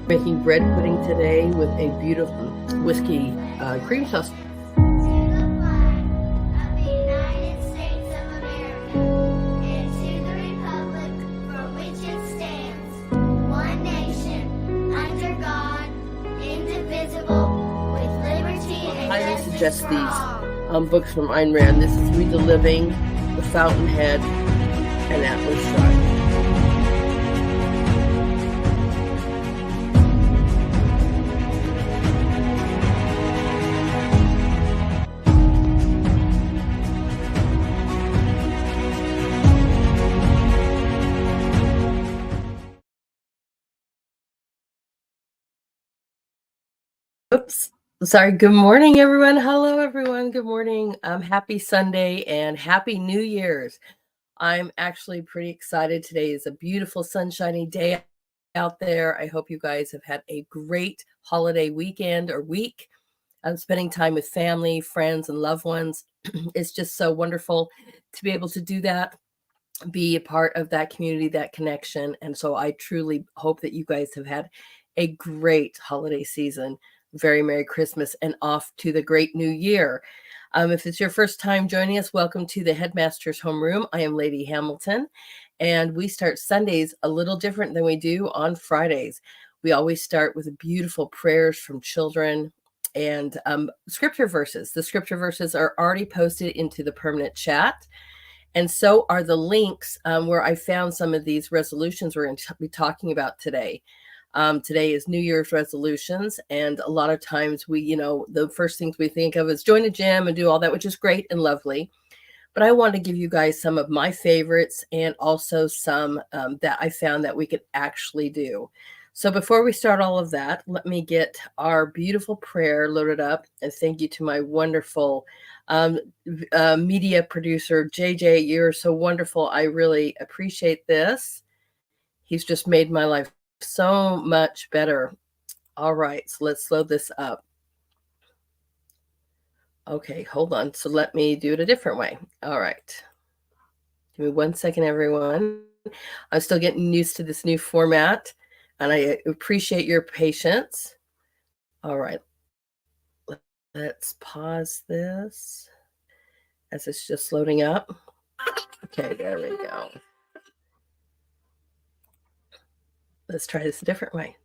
Making bread pudding today with a beautiful whiskey cream sauce. I suggest these books from Ayn Rand. This is Read the Living, The Fountainhead, and Atlas Shrugged. Oops. Sorry. Good morning, everyone. Hello, everyone. Good morning. Happy Sunday and Happy New Year's. I'm actually pretty excited. Today is a beautiful sunshiny day out there. I hope you guys have had a great holiday weekend or week. Spending time with family, friends, and loved ones. It's just so wonderful to be able to do that, be a part of that community, that connection. And so I truly hope that you guys have had a great holiday season. Very Merry Christmas and off to the great new year. If it's your first time joining us, welcome to the Headmaster's Homeroom. I am Lady Hamilton, and we start Sundays a little different than we do on Fridays. We always start with beautiful prayers from children and scripture verses. The scripture verses are already posted into the permanent chat. And so are the links where I found some of these resolutions we're going to be talking about today. Today is New Year's resolutions. And a lot of times the first things we think of is join a gym and do all that, which is great and lovely. But I want to give you guys some of my favorites and also some that I found that we could actually do. So before we start all of that, let me get our beautiful prayer loaded up. And thank you to my wonderful media producer, JJ. You're so wonderful. I really appreciate this. He's just made my life so much better. All right, so let's load this up. Okay, hold on. So let me do it a different way. All right. Give me 1 second, everyone. I'm still getting used to this new format, and I appreciate your patience. All right. Let's pause this as it's just loading up. Okay, there we go. Let's try this a different way.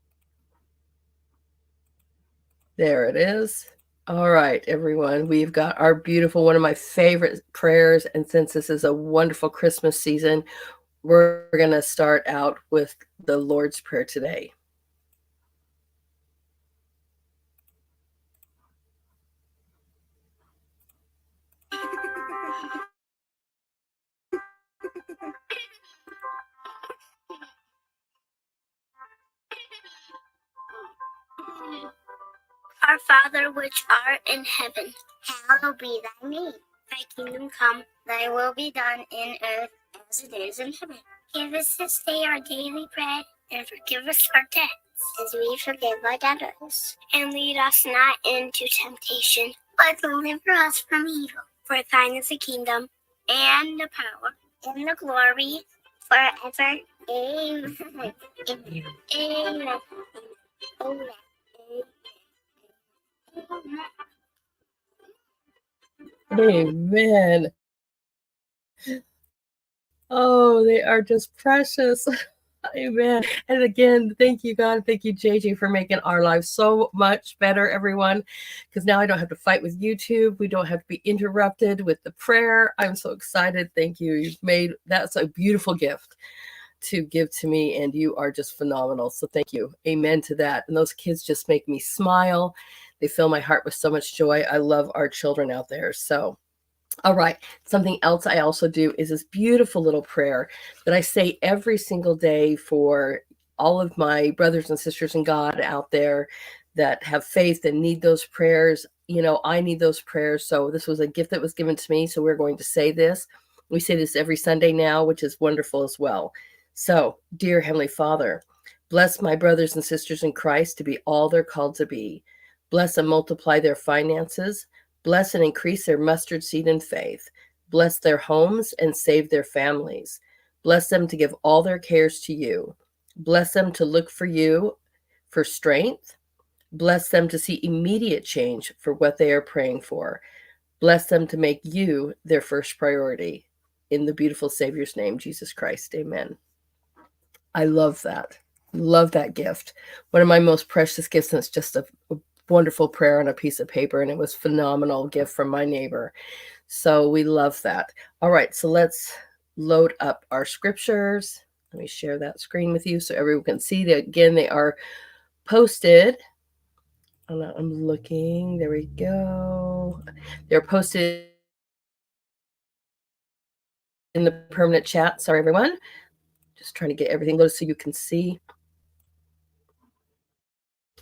There it is. All right, everyone. We've got our beautiful, one of my favorite prayers. And since this is a wonderful Christmas season, we're going to start out with the Lord's Prayer today. Our Father, which art in heaven, hallowed be thy name. Thy kingdom come, thy will be done in earth as it is in heaven. Give us this day our daily bread, and forgive us our debts, as we forgive our debtors. And lead us not into temptation, but deliver us from evil. For thine is the kingdom, and the power, and the glory, forever. Amen. Amen. Amen. Amen. Oh, they are just precious. Amen. And again, thank you, God. Thank you, JJ, for making our lives so much better, everyone. Because now I don't have to fight with YouTube. We don't have to be interrupted with the prayer. I'm so excited. Thank you. You've made that's a beautiful gift to give to me, and you are just phenomenal. So thank you. Amen to that. And those kids just make me smile. They fill my heart with so much joy. I love our children out there. So all right. Something else I also do is this beautiful little prayer that I say every single day for all of my brothers and sisters in God out there that have faith and need those prayers. I need those prayers. So this was a gift that was given to me. So we're going to say this. We say this every Sunday now, which is wonderful as well. So, dear Heavenly Father, bless my brothers and sisters in Christ to be all they're called to be. Bless and multiply their finances. Bless and increase their mustard seed in faith. Bless their homes and save their families. Bless them to give all their cares to you. Bless them to look for you for strength. Bless them to see immediate change for what they are praying for. Bless them to make you their first priority. In the beautiful Savior's name, Jesus Christ. Amen. I love that. Love that gift. One of my most precious gifts, and it's just a wonderful prayer on a piece of paper, and it was a phenomenal gift from my neighbor. So we love that. All right, so let's load up our scriptures. Let me share that screen with you so everyone can see that. Again, they are posted. I'm looking. There we go. They're posted in the permanent chat. Sorry, everyone. Just trying to get everything loaded so you can see.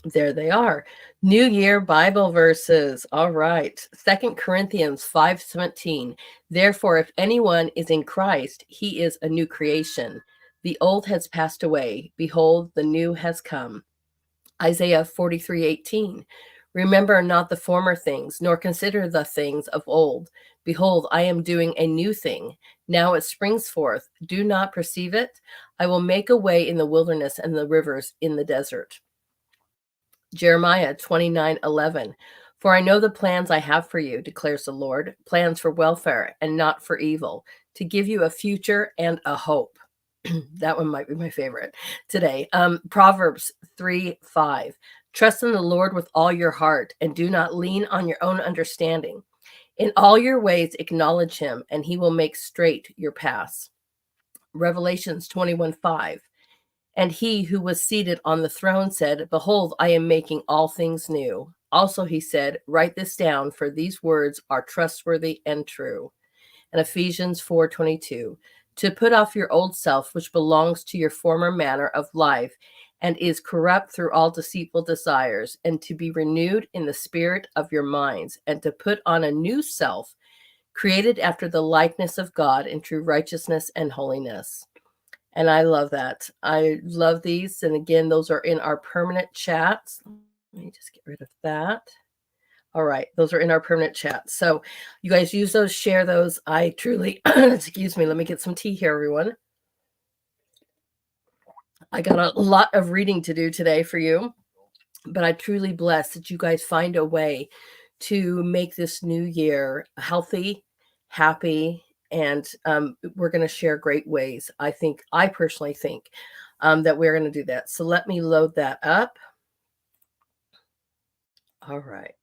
There they are. New Year Bible verses. All right. 2 Corinthians 5:17. Therefore, if anyone is in Christ, he is a new creation. The old has passed away. Behold, the new has come. Isaiah 43:18. Remember not the former things, nor consider the things of old. Behold, I am doing a new thing. Now it springs forth. Do not perceive it? I will make a way in the wilderness and the rivers in the desert. Jeremiah 29:11. For I know the plans I have for you, declares the Lord, plans for welfare and not for evil, to give you a future and a hope. That one might be my favorite today. Proverbs 3:5. Trust in the Lord with all your heart and do not lean on your own understanding. In all your ways acknowledge him, and he will make straight your paths. Revelations 21:5. And he who was seated on the throne said, Behold, I am making all things new. Also he said, Write this down, for these words are trustworthy and true. And Ephesians 4:22. To put off your old self, which belongs to your former manner of life, and is corrupt through all deceitful desires, and to be renewed in the spirit of your minds, and to put on a new self, created after the likeness of God in true righteousness and holiness. And I love that. I love these. And again, those are in our permanent chats. Let me just get rid of that. All right. Those are in our permanent chat. So you guys use those, share those. I truly, excuse me, let me get some tea here, everyone. I got a lot of reading to do today for you, but I truly bless that you guys find a way to make this new year healthy, happy, and we're going to share great ways. I personally think that we're going to do that. So let me load that up. All right.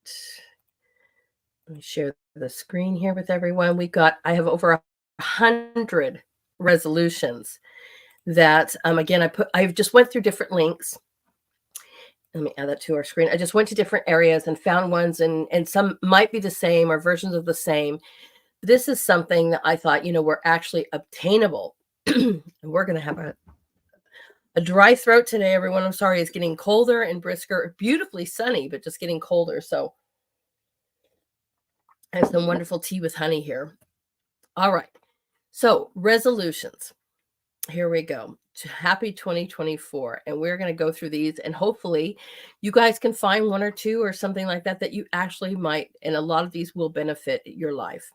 Let me share the screen here with everyone. I have over 100 resolutions that, again, I've just went through different links. Let me add that to our screen. I just went to different areas and found ones, and some might be the same or versions of the same. This is something that I thought, were actually obtainable. And we're going to have a dry throat today, everyone. I'm sorry. It's getting colder and brisker, beautifully sunny, but just getting colder. So I have some wonderful tea with honey here. All right. So resolutions. Here we go. Happy 2024. And we're going to go through these, and hopefully you guys can find one or two or something like that you actually might, and a lot of these will benefit your life.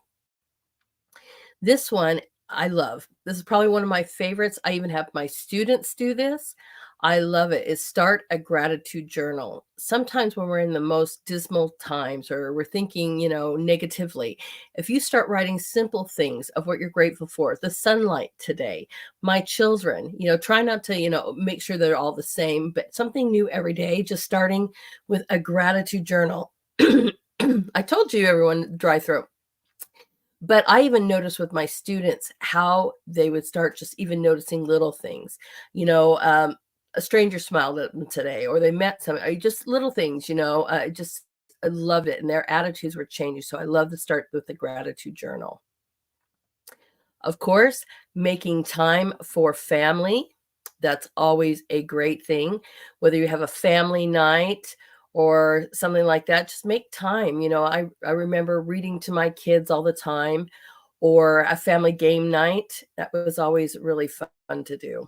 This one I love. This is probably one of my favorites. I even have my students do this. I love it. Is start a gratitude journal. Sometimes when we're in the most dismal times or we're thinking, negatively, if you start writing simple things of what you're grateful for, the sunlight today, my children, try not to, make sure they're all the same, but something new every day, just starting with a gratitude journal. I told you, everyone, dry throat. But I even noticed with my students how they would start just even noticing little things, a stranger smiled at them today, or they met somebody, just little things, I loved it. And their attitudes were changing. So I love to start with the gratitude journal. Of course, making time for family. That's always a great thing. Whether you have a family night or something like that, just make time. I remember reading to my kids all the time, or a family game night. That was always really fun to do.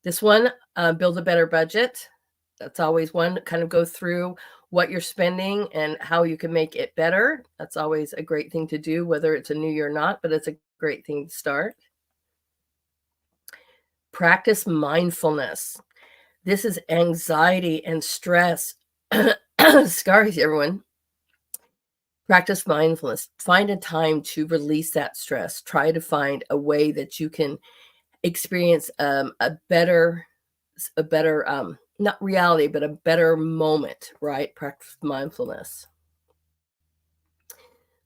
This one, build a better budget. That's always one. Kind of go through what you're spending and how you can make it better. That's always a great thing to do, whether it's a new year or not, but it's a great thing to start. Practice mindfulness. This is anxiety and stress. Sorry, everyone. Practice mindfulness. Find a time to release that stress. Try to find a way that you can experience a better, not reality, but a better moment, right? Practice mindfulness.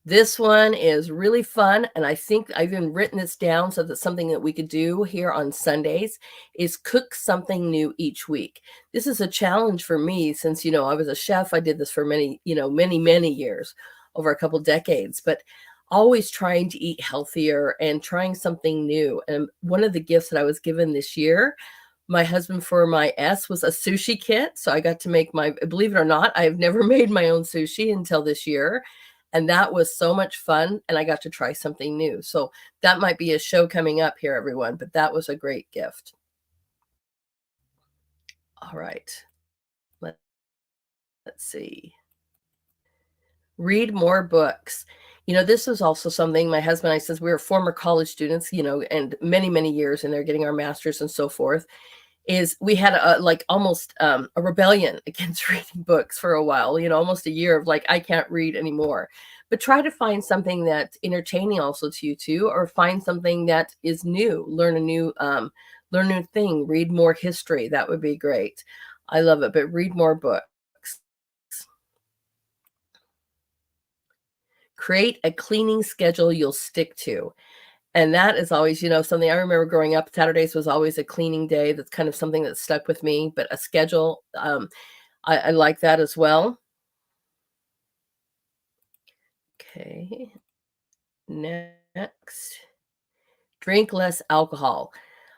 This one is really fun, and I think I've even written this down so that's something that we could do here on Sundays, is cook something new each week. This is a challenge for me since, I was a chef. I did this for many, many years, over a couple decades, but always trying to eat healthier and trying something new. And one of the gifts that I was given this year, my husband for my S, was a sushi kit. So I got to make believe it or not, I've never made my own sushi until this year. And that was so much fun. And I got to try something new. So that might be a show coming up here, everyone, but that was a great gift. All right. Let's see. Read more books. This was also something my husband and I, since we were former college students, and many years, and they're getting our masters and so forth, is we had almost a rebellion against reading books for a while, almost a year of like, I can't read anymore. But try to find something that's entertaining also to you too, or find something that is new, learn a new thing, read more history. That would be great. I love it, but read more books. Create a cleaning schedule you'll stick to. And that is always, something I remember growing up. Saturdays was always a cleaning day. That's kind of something that stuck with me, but a schedule, I like that as well. Okay. Next. Drink less alcohol.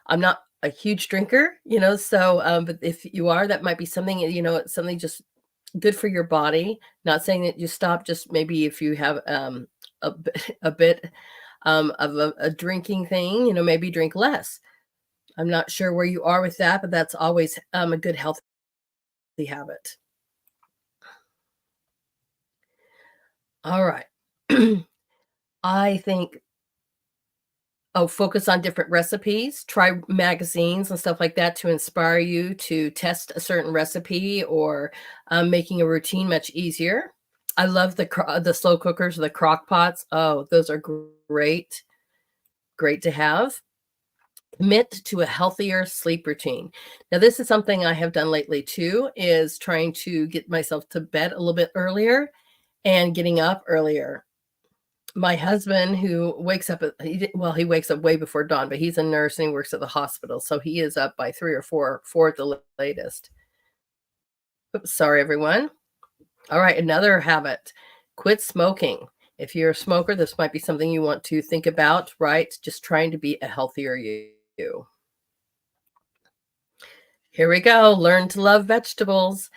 I'm not a huge drinker, so, but if you are, that might be something, it's something just good for your body. Not saying that you stop, just maybe if you have a bit of a drinking thing, maybe drink less. I'm not sure where you are with that, but that's always a good healthy habit. All right. I think, focus on different recipes. Try magazines and stuff like that to inspire you to test a certain recipe, or making a routine much easier. I love the slow cookers or the crock pots. Oh, those are great. Great to have. Commit to a healthier sleep routine. Now, this is something I have done lately too, is trying to get myself to bed a little bit earlier and getting up earlier. My husband, who wakes up, he wakes up way before dawn, but he's a nurse and he works at the hospital. So he is up by 3 or 4 at the latest. Oops, sorry, everyone. All right, another habit. Quit smoking. If you're a smoker, this might be something you want to think about, right? Just trying to be a healthier you. Here we go. Learn to love vegetables.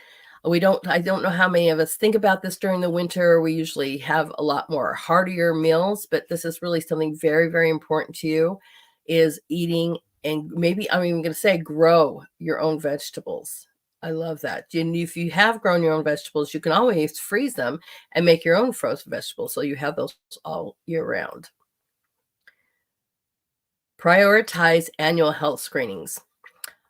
I don't know how many of us think about this during the winter. We usually have a lot more heartier meals, but this is really something very, very important to you, is eating, and maybe I'm even going to say grow your own vegetables. I love that. And if you have grown your own vegetables, you can always freeze them and make your own frozen vegetables, so you have those all year round. Prioritize annual health screenings.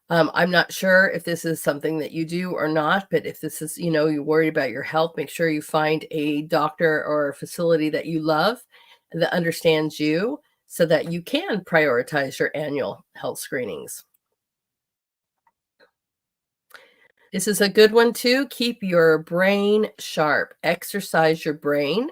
I'm not sure if this is something that you do or not, but if this is, you're worried about your health, make sure you find a doctor or a facility that you love and that understands you, so that you can prioritize your annual health screenings. This is a good one too. Keep your brain sharp. Exercise your brain.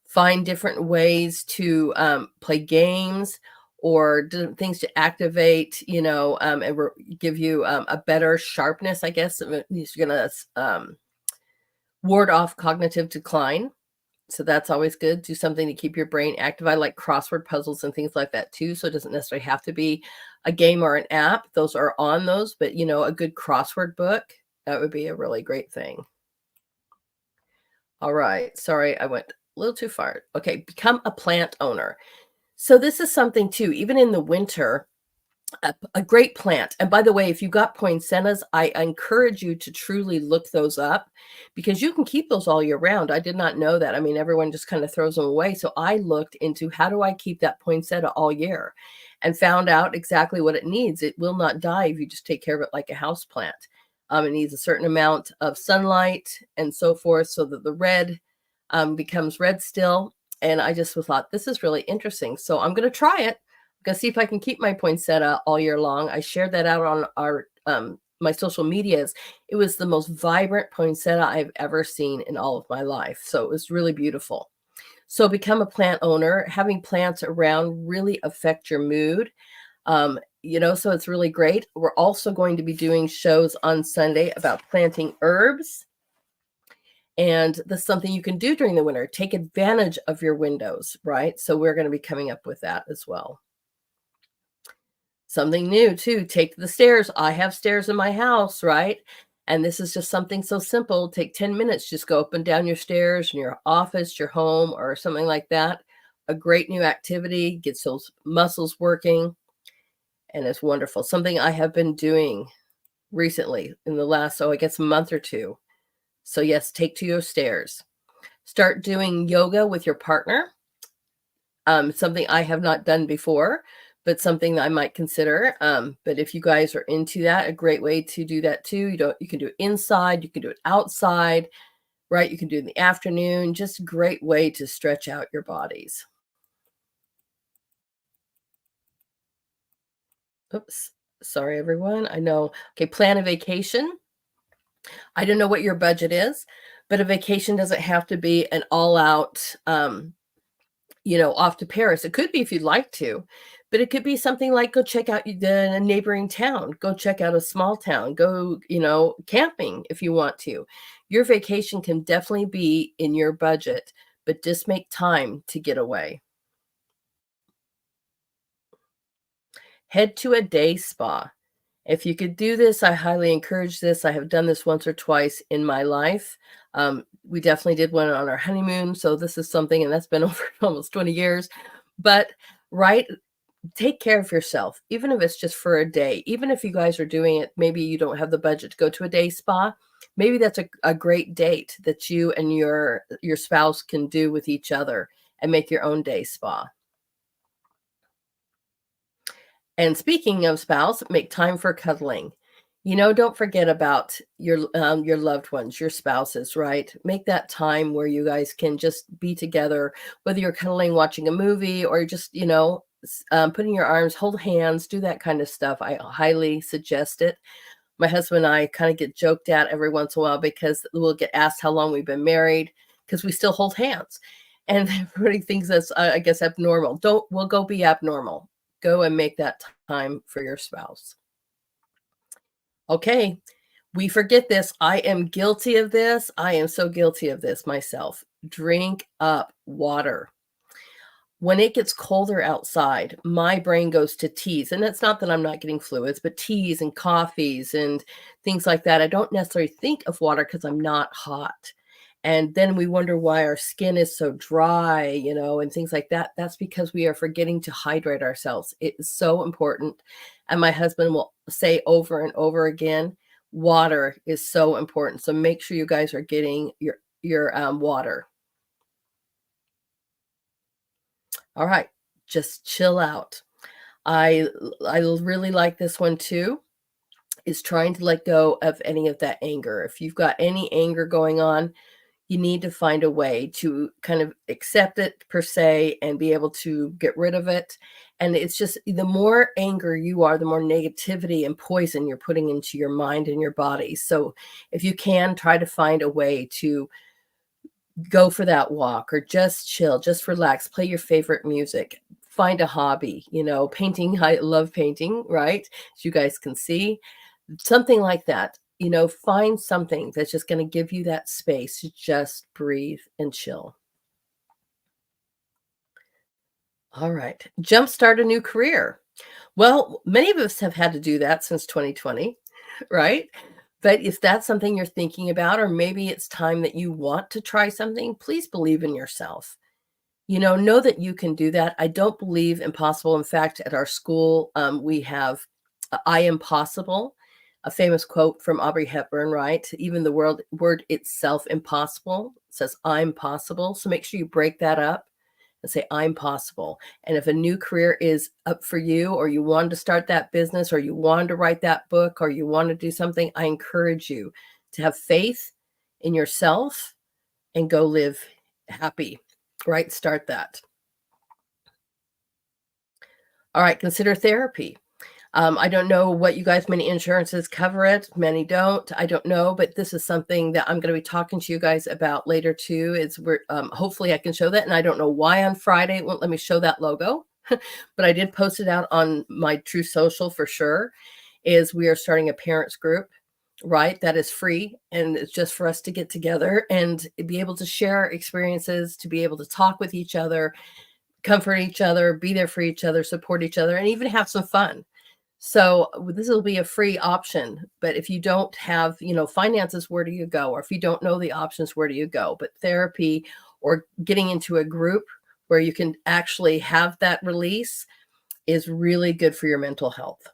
Find different ways to play games or things to activate, and give you a better sharpness, I guess. It's going to ward off cognitive decline. So that's always good. Do something to keep your brain active. I like crossword puzzles and things like that too. So it doesn't necessarily have to be a game or an app. Those are on those, but a good crossword book, that would be a really great thing. All right. Sorry, I went a little too far. Okay. Become a plant owner. So this is something too, even in the winter, a great plant. And by the way, if you got poinsettias, I encourage you to truly look those up, because you can keep those all year round. I did not know that. I mean, everyone just kind of throws them away. So I looked into, how do I keep that poinsettia all year, and found out exactly what it needs. It will not die if you just take care of it like a house plant. It needs a certain amount of sunlight and so forth so that the red becomes red still. And I just thought, this is really interesting. So I'm going to try it. I'm going to see if I can keep my poinsettia all year long. I shared that out on our my social medias. It was the most vibrant poinsettia I've ever seen in all of my life. So it was really beautiful. So become a plant owner. Having plants around really affect your mood. So it's really great. We're also going to be doing shows on Sunday about planting herbs. And that's something you can do during the winter. Take advantage of your windows, right? So we're going to be coming up with that as well. Something new too, take the stairs. I have stairs in my house, right? And this is just something so simple. Take 10 minutes, just go up and down your stairs in your office, your home, or something like that. A great new activity, gets those muscles working, and it's wonderful. Something I have been doing recently in the last, I guess, month or two. So yes, take to your stairs. Start doing yoga with your partner. Something I have not done before, but something that I might consider. But if you guys are into that, a great way to do that too. You can do it inside, you can do it outside, right? You can do it in the afternoon. Just a great way to stretch out your bodies. Oops, sorry everyone. I know. Okay, plan a vacation. I don't know what your budget is, but a vacation doesn't have to be an all-out off to Paris. It could be if you'd like to, but it could be something like go check out the neighboring town, go check out a small town, go, camping if you want to. Your vacation can definitely be in your budget, but just make time to get away. Head to a day spa. If you could do this, I highly encourage this. I have done this once or twice in my life. We definitely did one on our honeymoon. So this is something, and that's been over almost 20 years. But, right, take care of yourself, even if it's just for a day. Even if you guys are doing it, maybe you don't have the budget to go to a day spa. Maybe that's a great date that you and your spouse can do with each other and make your own day spa. And speaking of spouse, make time for cuddling. Don't forget about your loved ones, your spouses, right? Make that time where you guys can just be together, whether you're cuddling, watching a movie, or just, putting your arms, hold hands, do that kind of stuff. I highly suggest it. My husband and I kind of get joked at every once in a while because we'll get asked how long we've been married because we still hold hands. And everybody thinks that's, I guess, abnormal. We'll go be abnormal. Go and make that time for your spouse. Okay, we forget this. I am guilty of this. I am so guilty of this myself. Drink up water. When it gets colder outside, my brain goes to teas. And it's not that I'm not getting fluids, but teas and coffees and things like that. I don't necessarily think of water because I'm not hot. And then we wonder why our skin is so dry, and things like that. That's because we are forgetting to hydrate ourselves. It is so important. And my husband will say over and over again, water is so important. So make sure you guys are getting your water. All right, just chill out. I really like this one too, is trying to let go of any of that anger. If you've got any anger going on, you need to find a way to kind of accept it per se and be able to get rid of it. And it's just the more anger you are, the more negativity and poison you're putting into your mind and your body. So if you can, try to find a way to go for that walk or just chill, just relax, play your favorite music, find a hobby, painting. I love painting, right? As you guys can see, something like that. Find something that's just going to give you that space to just breathe and chill. All right. Jumpstart a new career. Well, many of us have had to do that since 2020, right? But if that's something you're thinking about, or maybe it's time that you want to try something, please believe in yourself. Know that you can do that. I don't believe impossible. In fact, at our school, we have I am possible, a famous quote from Audrey Hepburn, right? Even the word itself, impossible, says I'm possible. So make sure you break that up and say, I'm possible. And if a new career is up for you, or you want to start that business, or you want to write that book, or you want to do something, I encourage you to have faith in yourself and go live happy, right? Start that. All right, consider therapy. I don't know what you guys, many insurances cover it, many don't. I don't know, but this is something that I'm going to be talking to you guys about later too. Is where hopefully I can show that, and I don't know why on Friday it won't let me show that logo, but I did post it out on my True Social for sure. Is we are starting a parents group, right? That is free, and it's just for us to get together and be able to share experiences, to be able to talk with each other, comfort each other, be there for each other, support each other, and even have some fun. So this will be a free option, but if you don't have, finances, where do you go? Or if you don't know the options, where do you go? But therapy or getting into a group where you can actually have that release is really good for your mental health.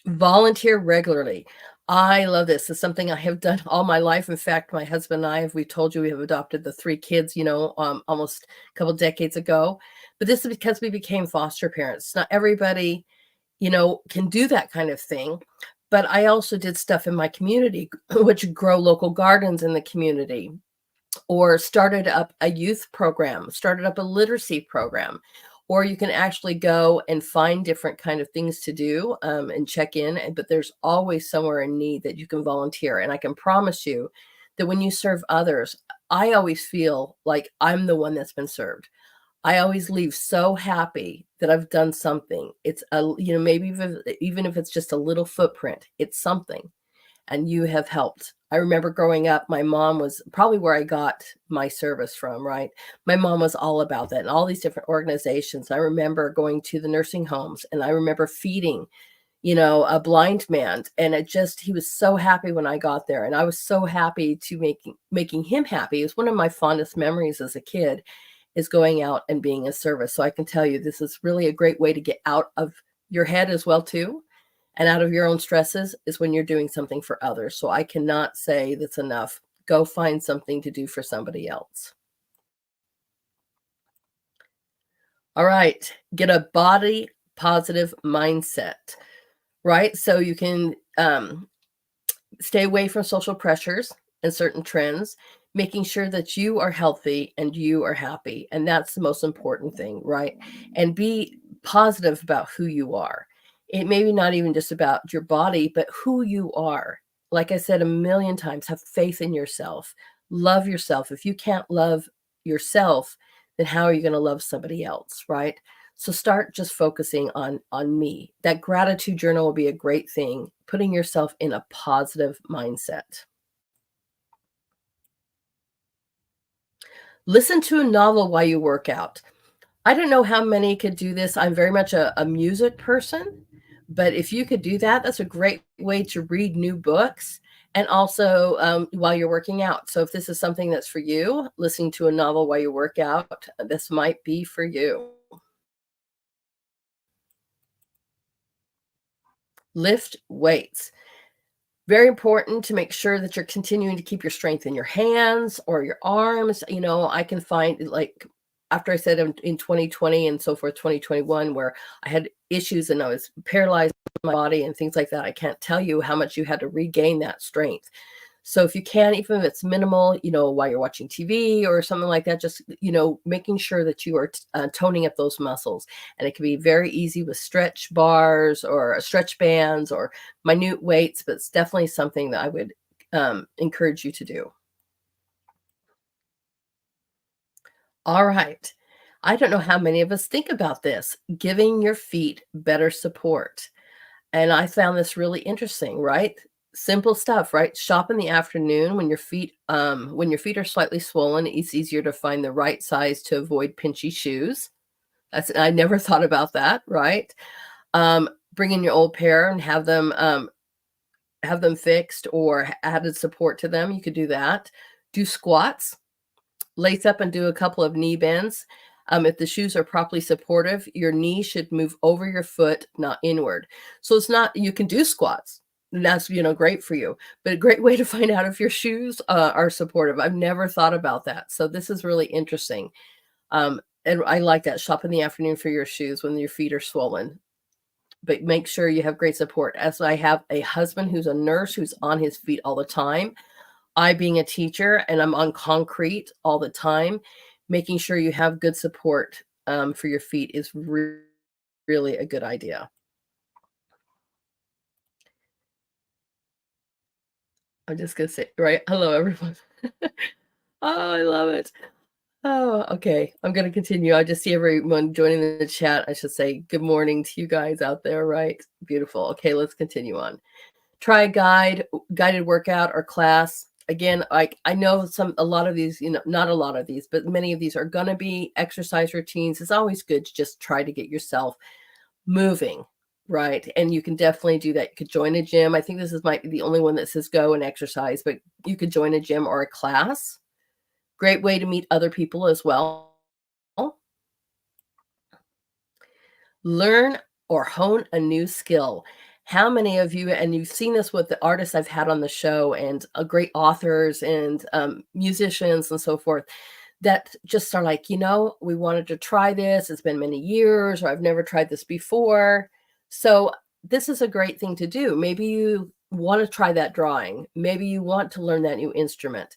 Volunteer regularly. I love this. It's something I have done all my life. In fact, my husband and I, we told you, we have adopted the 3 kids, almost a couple decades ago. But this is because we became foster parents. Not everybody, can do that kind of thing. But I also did stuff in my community, which grow local gardens in the community, or started up a youth program, started up a literacy program, or you can actually go and find different kind of things to do and check in. But there's always somewhere in need that you can volunteer. And I can promise you that when you serve others, I always feel like I'm the one that's been served. I always leave so happy that I've done something. It's maybe even if it's just a little footprint, it's something. And you have helped. I remember growing up, my mom was probably where I got my service from, right? My mom was all about that and all these different organizations. I remember going to the nursing homes, and I remember feeding, a blind man. And he was so happy when I got there. And I was so happy to making him happy. It was one of my fondest memories as a kid, is going out and being a service. So I can tell you, this is really a great way to get out of your head as well too. And out of your own stresses is when you're doing something for others. So I cannot say that's enough. Go find something to do for somebody else. All right. Get a body positive mindset, right? So you can stay away from social pressures and certain trends, making sure that you are healthy and you are happy. And that's the most important thing, right? And be positive about who you are. It may be not even just about your body, but who you are. Like I said a million times, have faith in yourself. Love yourself. If you can't love yourself, then how are you going to love somebody else, right? So start just focusing on me. That gratitude journal will be a great thing, putting yourself in a positive mindset. Listen to a novel while you work out. I don't know how many could do this. I'm very much a music person, but if you could do that, that's a great way to read new books, and also while you're working out. So if this is something that's for you, listening to a novel while you work out, this might be for you. Lift weights. Very important to make sure that you're continuing to keep your strength in your hands or your arms. I can find, like, after I said in 2020 and so forth, 2021, where I had issues and I was paralyzed in my body and things like that, I can't tell you how much you had to regain that strength. So if you can, even if it's minimal, while you're watching TV or something like that, just, making sure that you are toning up those muscles. And it can be very easy with stretch bars or stretch bands or minute weights, but it's definitely something that I would encourage you to do. All right. I don't know how many of us think about this, giving your feet better support. And I found this really interesting, right? Simple stuff, right? Shop in the afternoon when your feet are slightly swollen. It's easier to find the right size to avoid pinchy shoes. I never thought about that, right? Bring in your old pair and have them fixed or added support to them. You could do that. Do squats, lace up and do a couple of knee bends. If the shoes are properly supportive, your knee should move over your foot, not inward. So it's not, you can do squats. that's, great for you. But a great way to find out if your shoes are supportive. I've never thought about that. So this is really interesting. And I like that. Shop in the afternoon for your shoes when your feet are swollen. But make sure you have great support. As I have a husband who's a nurse who's on his feet all the time, I being a teacher and I'm on concrete all the time, making sure you have good support for your feet is really a good idea. I'm just going to say, right? Hello, everyone. Oh, I love it. Oh, okay. I'm going to continue. I just see everyone joining the chat. I should say good morning to you guys out there, right? Beautiful. Okay, let's continue on. Try a guided workout or class. Again, I know a lot of these, not a lot of these, but many of these are going to be exercise routines. It's always good to just try to get yourself moving, right? And you can definitely do that. You could join a gym. I think might be the only one that says go and exercise, but you could join a gym or a class. Great way to meet other people as well. Learn or hone a new skill. How many of you, and you've seen this with the artists I've had on the show and great authors and musicians and so forth, that just are like, we wanted to try this. It's been many years, or I've never tried this before. So this is a great thing to do. Maybe you want to try that drawing. Maybe you want to learn that new instrument.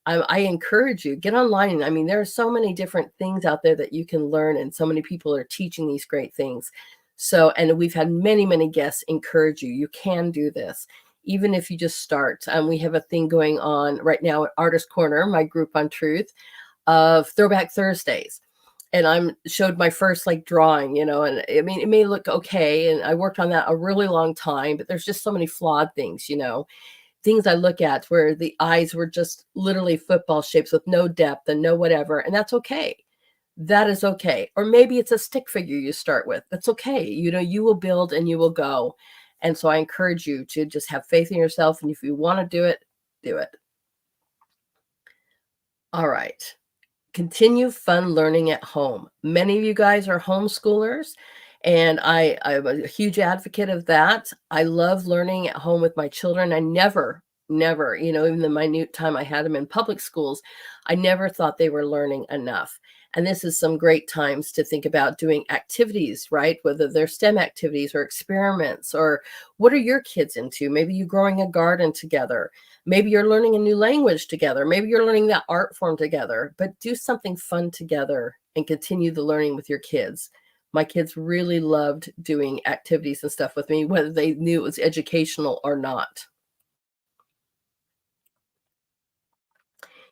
I encourage you, get online. I mean, there are so many different things out there that you can learn, and so many people are teaching these great things. So, and we've had many, many guests encourage you. You can do this, even if you just start. We have a thing going on right now at Artist Corner, my group on Truth, of Throwback Thursdays. And I'm showed my first drawing, and I mean, it may look okay. And I worked on that a really long time, but there's just so many flawed things, things I look at where the eyes were just literally football shapes with no depth and no whatever. And that's okay. That is okay. Or maybe it's a stick figure you start with. That's okay. You will build and you will go. And so I encourage you to just have faith in yourself. And if you want to do it, do it. All right. Continue fun learning at home. Many of you guys are homeschoolers, and I'm a huge advocate of that. I love learning at home with my children. I never, even the minute time I had them in public schools, I never thought they were learning enough. And this is some great times to think about doing activities, right? Whether they're STEM activities or experiments, or what are your kids into? Maybe you growing a garden together. Maybe you're learning a new language together. Maybe you're learning that art form together, but do something fun together and continue the learning with your kids. My kids really loved doing activities and stuff with me, whether they knew it was educational or not.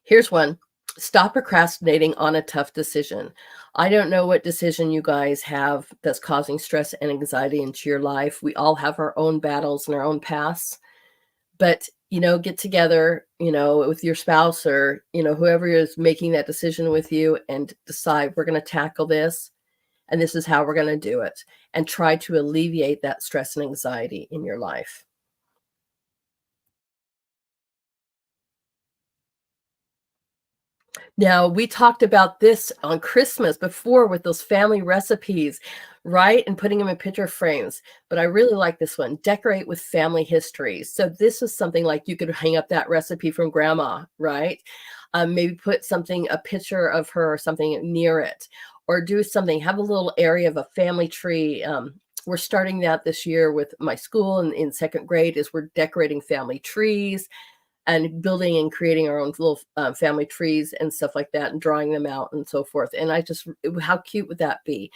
Here's one. Stop procrastinating on a tough decision. I don't know what decision you guys have that's causing stress and anxiety into your life. We all have our own battles and our own paths, but get together, with your spouse or, whoever is making that decision with you, and decide we're going to tackle this. And this is how we're going to do it, and try to alleviate that stress and anxiety in your life. Now, we talked about this on Christmas before with those family recipes, right? And putting them in picture frames. But I really like this one, decorate with family history. So this is something like you could hang up that recipe from grandma, right? Maybe put a picture of her or something near it, or do something, have a little area of a family tree. We're starting that this year with my school in second grade, is we're decorating family trees and building and creating our own little family trees and stuff like that, and drawing them out and so forth. And how cute would that be?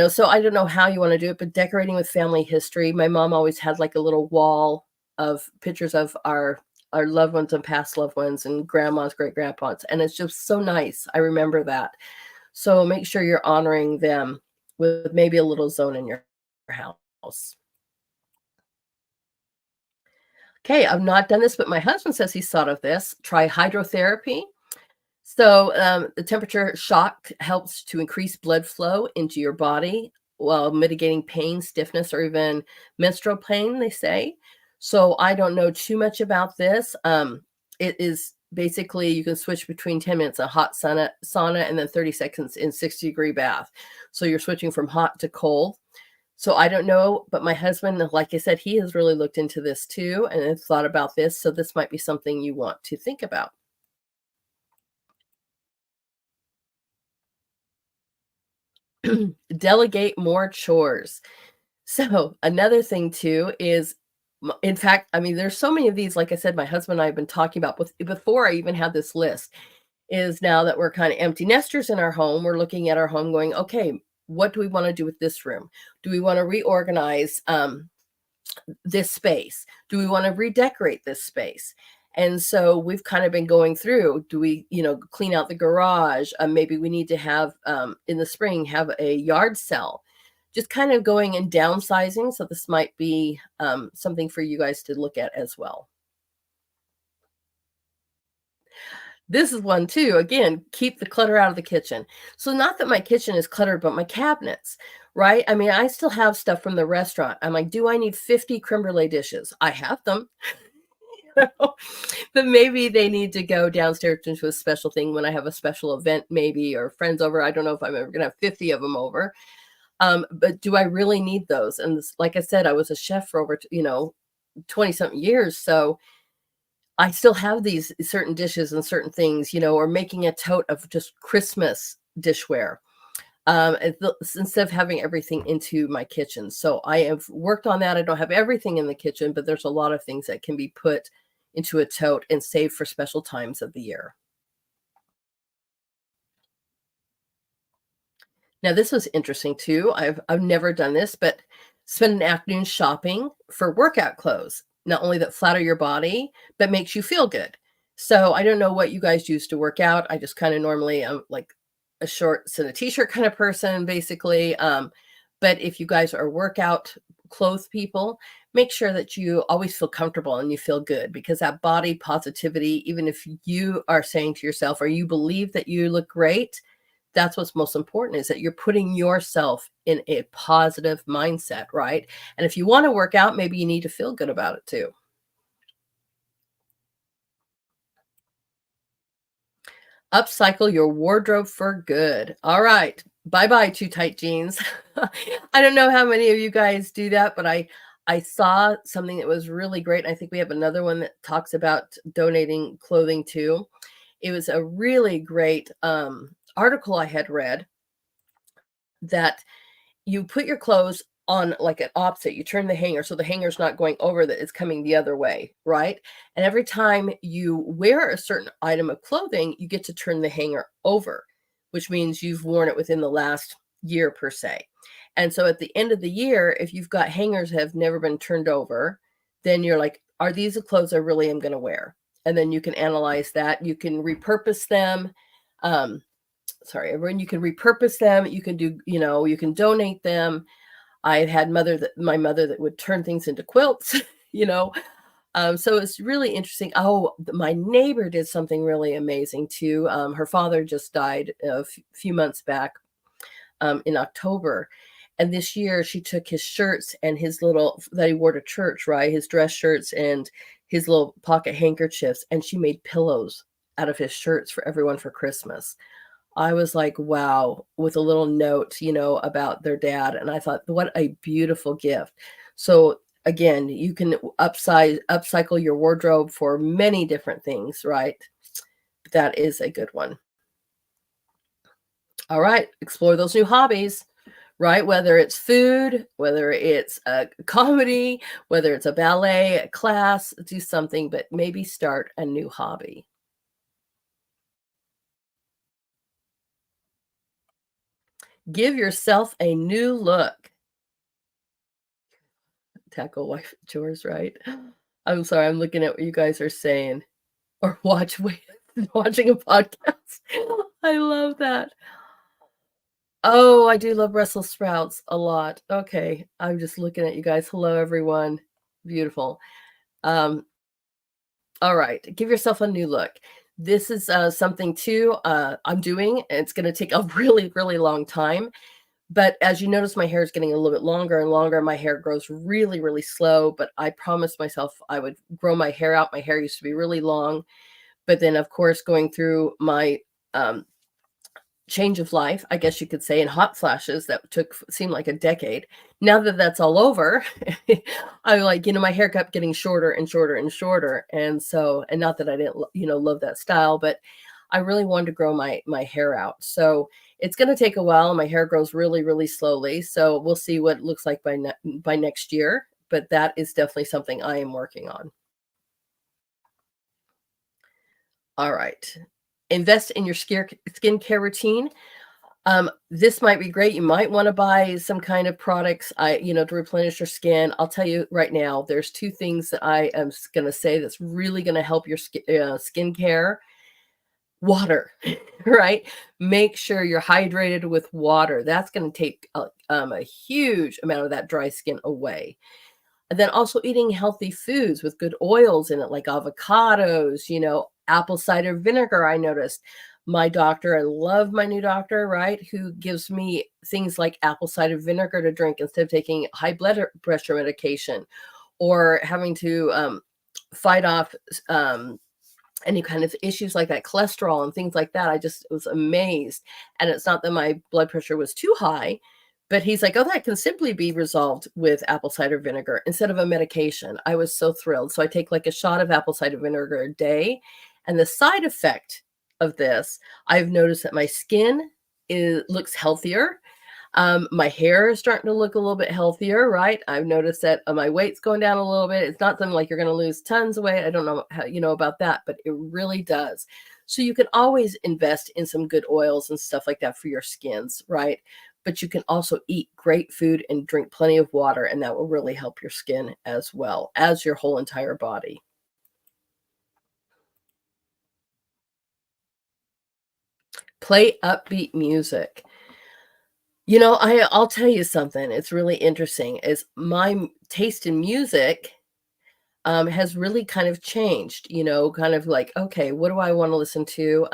So I don't know how you want to do it, but decorating with family history. My mom always had a little wall of pictures of our loved ones and past loved ones and grandmas, great grandpas. And it's just so nice. I remember that. So make sure you're honoring them with maybe a little zone in your house. Okay, I've not done this, but my husband says he's thought of this. Try hydrotherapy. So the temperature shock helps to increase blood flow into your body while mitigating pain, stiffness, or even menstrual pain, they say. So I don't know too much about this. It is basically, you can switch between 10 minutes of hot sauna and then 30 seconds in 60-degree bath. So you're switching from hot to cold. So I don't know, but my husband, like I said, he has really looked into this too and has thought about this. So this might be something you want to think about. Delegate more chores. So another thing too is, in fact, I mean, there's so many of these, like I said, my husband and I have been talking about before I even had this list, is now that we're kind of empty nesters in our home, we're looking at our home going, okay, what do we want to do with this room? Do we want to reorganize this space? Do we want to redecorate this space? And so we've kind of been going through, do we, clean out the garage? Maybe we need to have, in the spring, have a yard sale, just kind of going and downsizing. So this might be something for you guys to look at as well. This is one too. Again, keep the clutter out of the kitchen. So not that my kitchen is cluttered, but my cabinets, right? I mean, I still have stuff from the restaurant. I'm like, do I need 50 creme brulee dishes? I have them. But maybe they need to go downstairs into a special thing when I have a special event, maybe, or friends over. I don't know if I'm ever going to have 50 of them over. But do I really need those? And this, like I said, I was a chef for over, 20 something years. So I still have these certain dishes and certain things, or making a tote of just Christmas dishware. Instead of having everything into my kitchen. So I have worked on that. I don't have everything in the kitchen, but there's a lot of things that can be put into a tote and saved for special times of the year. Now, this was interesting too. I've never done this, but spend an afternoon shopping for workout clothes. Not only that flatter your body, but makes you feel good. So I don't know what you guys use to work out. I just kind of normally I'm like a shorts and a t-shirt kind of person, basically. But if you guys are workout clothes people, make sure that you always feel comfortable and you feel good, because that body positivity, even if you are saying to yourself or you believe that you look great, that's what's most important, is that you're putting yourself in a positive mindset, right? And if you want to work out, maybe you need to feel good about it too. Upcycle your wardrobe for good. All right. Bye-bye too tight jeans. I don't know how many of you guys do that, but I saw something that was really great. I think we have another one that talks about donating clothing too. It was a really great article I had read, that you put your clothes on like an opposite. You turn the hanger so the hanger's not going over, that it's coming the other way, right? And every time you wear a certain item of clothing, you get to turn the hanger over, which means you've worn it within the last year per se. And so at the end of the year, if you've got hangers that have never been turned over, then you're like, are these the clothes I really am going to wear? And then you can analyze that. You can repurpose them. Everyone, you can repurpose them. You can do, you can donate them. I've had my mother that would turn things into quilts, so it's really interesting. Oh, my neighbor did something really amazing too. Her father just died a few months back, in October. And this year she took his shirts and his little, that he wore to church, right? His dress shirts and his little pocket handkerchiefs. And she made pillows out of his shirts for everyone for Christmas. I was like, wow, with a little note, about their dad. And I thought, what a beautiful gift. So again, you can upcycle your wardrobe for many different things, right? That is a good one. All right, explore those new hobbies, right? Whether it's food, whether it's a comedy, whether it's a ballet class, do something, but maybe start a new hobby. Give yourself a new look. Tackle wife chores, right? I'm sorry, I'm looking at what you guys are saying. Or watching a podcast. I love that. Oh, I do love Brussels sprouts a lot. Okay, I'm just looking at you guys. Hello, everyone. Beautiful. All right, give yourself a new look. This is something too I'm doing. It's going to take a really, really long time. But as you notice, my hair is getting a little bit longer and longer. My hair grows really, really slow. But I promised myself I would grow my hair out. My hair used to be really long. But then, of course, going through my change of life, I guess you could say, in hot flashes that seemed like a decade. Now that that's all over, I'm like, my hair kept getting shorter and shorter and shorter. And not that I didn't, love that style, but I really wanted to grow my hair out. So it's going to take a while. My hair grows really, really slowly. So we'll see what it looks like by next year. But that is definitely something I am working on. All right. Invest in your skincare routine. This might be great. You might want to buy some kind of products, to replenish your skin. I'll tell you right now, there's two things that I am going to say that's really going to help your skincare. Water, right? Make sure you're hydrated with water. That's going to take a huge amount of that dry skin away. And then also eating healthy foods with good oils in it, like avocados, apple cider vinegar. I noticed my doctor, I love my new doctor, right, who gives me things like apple cider vinegar to drink instead of taking high blood pressure medication or having to fight off any kind of issues like that, cholesterol and things like that. I just was amazed. And it's not that my blood pressure was too high, but he's like, oh, that can simply be resolved with apple cider vinegar instead of a medication. I was so thrilled. So I take like a shot of apple cider vinegar a day. And the side effect of this, I've noticed that my skin looks healthier. My hair is starting to look a little bit healthier, right? I've noticed that my weight's going down a little bit. It's not something like you're going to lose tons of weight. I don't know how you know about that, but it really does. So you can always invest in some good oils and stuff like that for your skins, right? But you can also eat great food and drink plenty of water, and that will really help your skin as well as your whole entire body. Play upbeat music. I'll tell you something. It's really interesting. Is my taste in music has really kind of changed. Kind of like, okay, what do I want to listen to?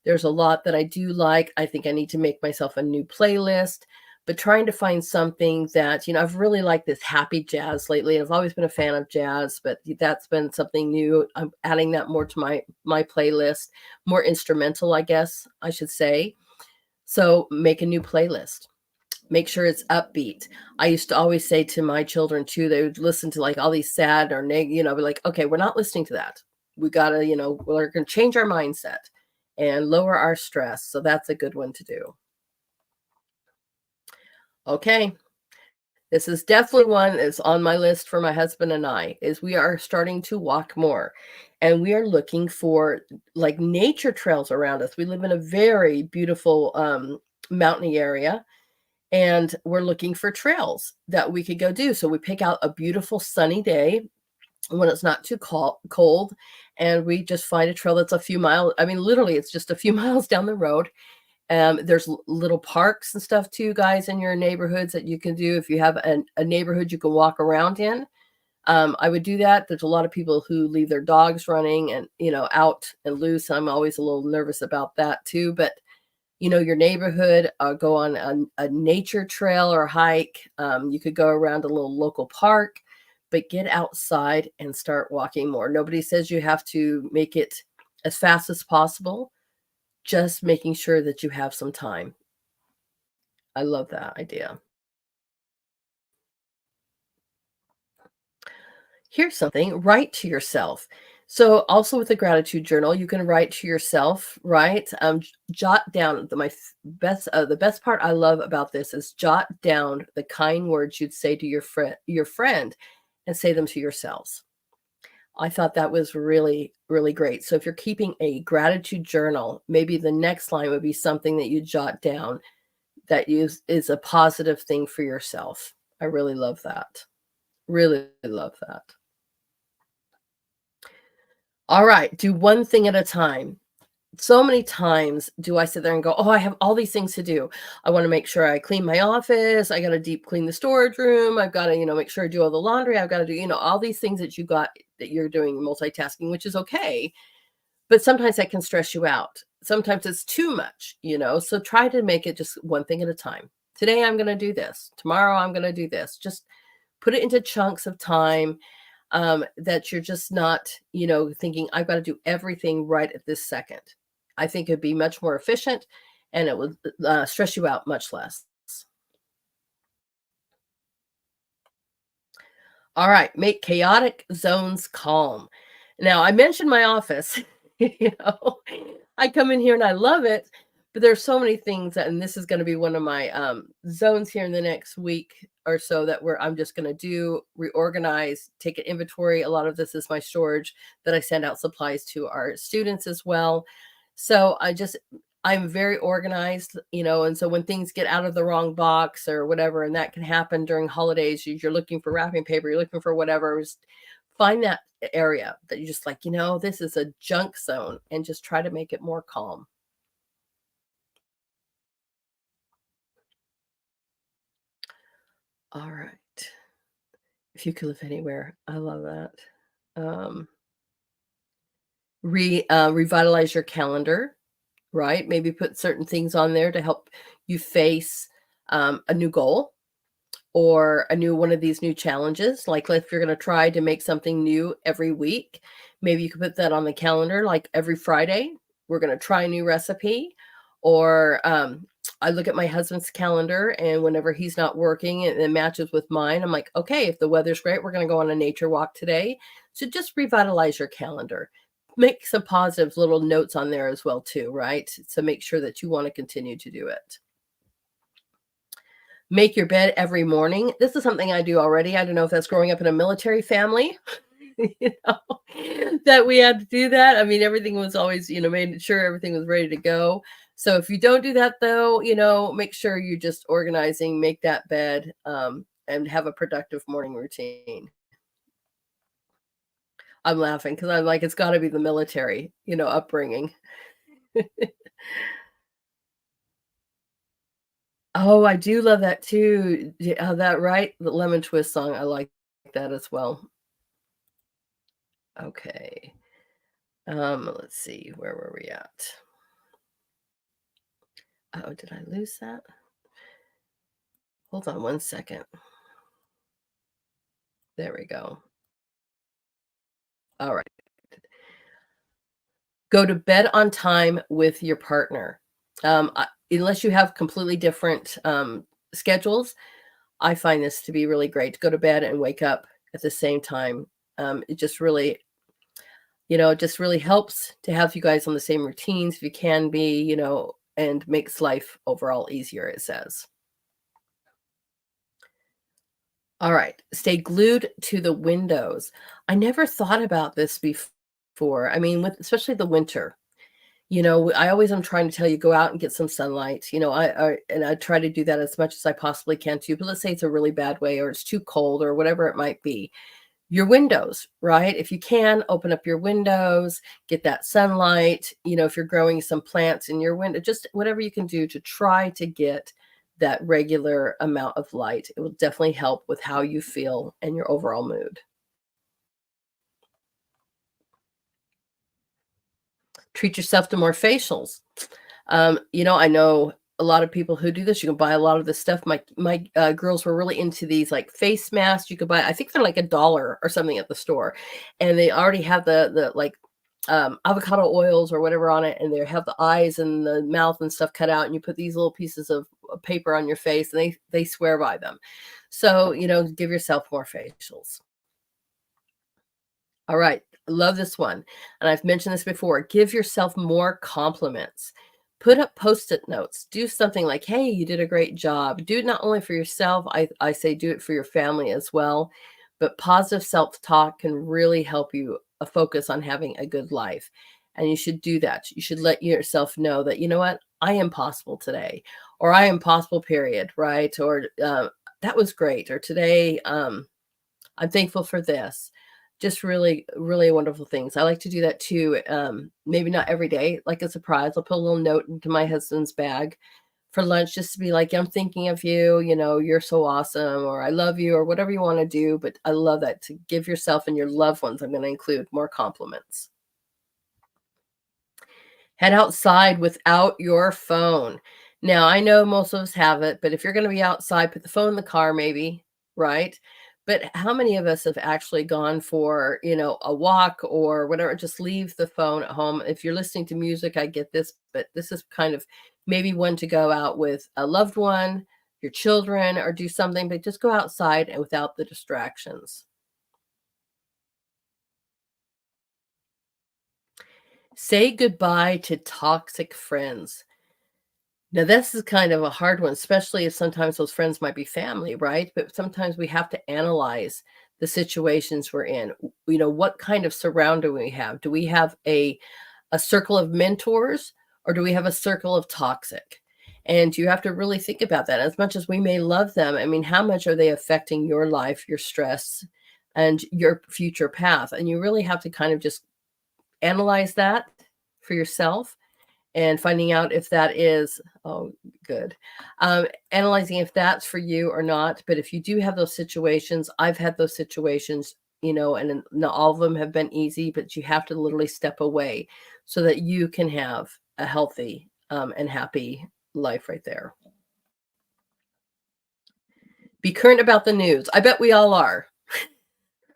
There's a lot that I do like. I think I need to make myself a new playlist. But trying to find something that I've really liked this happy jazz lately. I've always been a fan of jazz, but that's been something new. I'm adding that more to my playlist, more instrumental, I guess I should say. So make a new playlist. Make sure it's upbeat. I used to always say to my children too, they would listen to like all these sad or negative, be like, okay, we're not listening to that. We gotta, we're gonna change our mindset and lower our stress. So that's a good one to do. Okay. This is definitely one that's on my list for my husband and I, is we are starting to walk more. And we are looking for like nature trails around us. We live in a very beautiful mountainy area. And we're looking for trails that we could go do. So we pick out a beautiful sunny day when it's not too cold. And we just find a trail that's a few miles. I mean, literally, it's just a few miles down the road. There's little parks and stuff too, guys, in your neighborhoods that you can do. If you have a neighborhood you can walk around in, I would do that. There's a lot of people who leave their dogs running and, out and loose. I'm always a little nervous about that too. But your neighborhood, go on a nature trail or hike. You could go around a little local park, but get outside and start walking more. Nobody says you have to make it as fast as possible, just making sure that you have some time. I love that idea. Here's something, write to yourself. So also with the gratitude journal, you can write to yourself, right? Jot down the best part I love about this is jot down the kind words you'd say to your friend and say them to yourselves. I thought that was really, really great. So if you're keeping a gratitude journal, maybe the next line would be something that you jot down that is a positive thing for yourself. I really love that. Really love that. All right, do one thing at a time. So many times do I sit there and go, oh, I have all these things to do. I want to make sure I clean my office. I got to deep clean the storage room. I've got to, make sure I do all the laundry. I've got to do, all these things that you're doing multitasking, which is okay. But sometimes that can stress you out. Sometimes it's too much, so try to make it just one thing at a time. Today, I'm going to do this. Tomorrow, I'm going to do this. Just put it into chunks of time. That you're just not, thinking I've got to do everything right at this second. I think it'd be much more efficient and it will stress you out much less. All right, make chaotic zones calm. Now, I mentioned my office. you know, I come in here and I love it, but there's so many things that, and this is going to be one of my zones here in the next week or so that where I'm just going to do reorganize, take an inventory. A lot of this is my storage that I send out supplies to our students as well. So I'm very organized, and so when things get out of the wrong box or whatever, and that can happen during holidays, you're looking for wrapping paper, you're looking for whatever, just find that area that you just like, this is a junk zone, and just try to make it more calm. All right. If you could live anywhere, I love that. Um, revitalize your calendar, right? Maybe put certain things on there to help you face a new goal or a new one of these new challenges. Like if you're going to try to make something new every week, maybe you could put that on the calendar, like every Friday, we're going to try a new recipe. Or I look at my husband's calendar, and whenever he's not working and it matches with mine, I'm like, okay, if the weather's great, we're going to go on a nature walk today. So just revitalize your calendar. Make some positive little notes on there as well too, right? So make sure that you want to continue to do it. Make your bed every morning. This is something I do already. I don't know if that's growing up in a military family, that we had to do that. I mean, everything was always, made sure everything was ready to go. So if you don't do that though, make sure you're just organizing, make that bed, and have a productive morning routine. I'm laughing because I'm like, it's got to be the military, upbringing. Oh, I do love that too. That right? The Lemon Twist song. I like that as well. Okay. Let's see. Where were we at? Oh, did I lose that? Hold on one second. There we go. All right. Go to bed on time with your partner. Unless you have completely different schedules, I find this to be really great to go to bed and wake up at the same time. It just really, it just really helps to have you guys on the same routines if you can be, and makes life overall easier, it says. All right. Stay glued to the windows. I never thought about this before. I mean, especially the winter. I always am trying to tell you, go out and get some sunlight. I try to do that as much as I possibly can too. But let's say it's a really bad way, or it's too cold, or whatever it might be. Your windows, right? If you can, open up your windows, get that sunlight. If you're growing some plants in your window, just whatever you can do to try to get that regular amount of light. It will definitely help with how you feel and your overall mood. Treat yourself to more facials. I know a lot of people who do this. You can buy a lot of this stuff. My girls were really into these like face masks. You could buy, I think they're like $1 or something at the store, and they already have the like avocado oils or whatever on it, and they have the eyes and the mouth and stuff cut out, and you put these little pieces of paper on your face, and they swear by them. So give yourself more facials. All right. Love this one. And I've mentioned this before. Give yourself more compliments. Put up post-it notes. Do something like, hey, you did a great job. Do it not only for yourself. I say do it for your family as well. But positive self-talk can really help you focus on having a good life. And you should do that. You should let yourself know that, you know what, I am possible today, or I am possible, period, right? Or that was great. Or today, I'm thankful for this. Just really, really wonderful things. I like to do that too. Maybe not every day, like a surprise. I'll put a little note into my husband's bag for lunch just to be like, I'm thinking of you, you're so awesome, or I love you, or whatever you want to do. But I love that, to give yourself and your loved ones. I'm going to include more compliments. Head outside without your phone. Now, I know most of us have it, but if you're going to be outside, put the phone in the car, maybe, right? But how many of us have actually gone for, a walk or whatever, just leave the phone at home? If you're listening to music, I get this, but this is kind of maybe one to go out with a loved one, your children, or do something, but just go outside and without the distractions. Say goodbye to toxic friends. Now, this is kind of a hard one, especially if sometimes those friends might be family, right? But sometimes we have to analyze the situations we're in. What kind of surrounding we have? Do we have a circle of mentors, or do we have a circle of toxic? And you have to really think about that. As much as we may love them, I mean, how much are they affecting your life, your stress, and your future path? And you really have to kind of just analyze that for yourself and finding out if that is, oh, good. Analyzing if that's for you or not. But if you do have those situations, I've had those situations, and not all of them have been easy, but you have to literally step away so that you can have a healthy and happy life right there. Be current about the news. I bet we all are.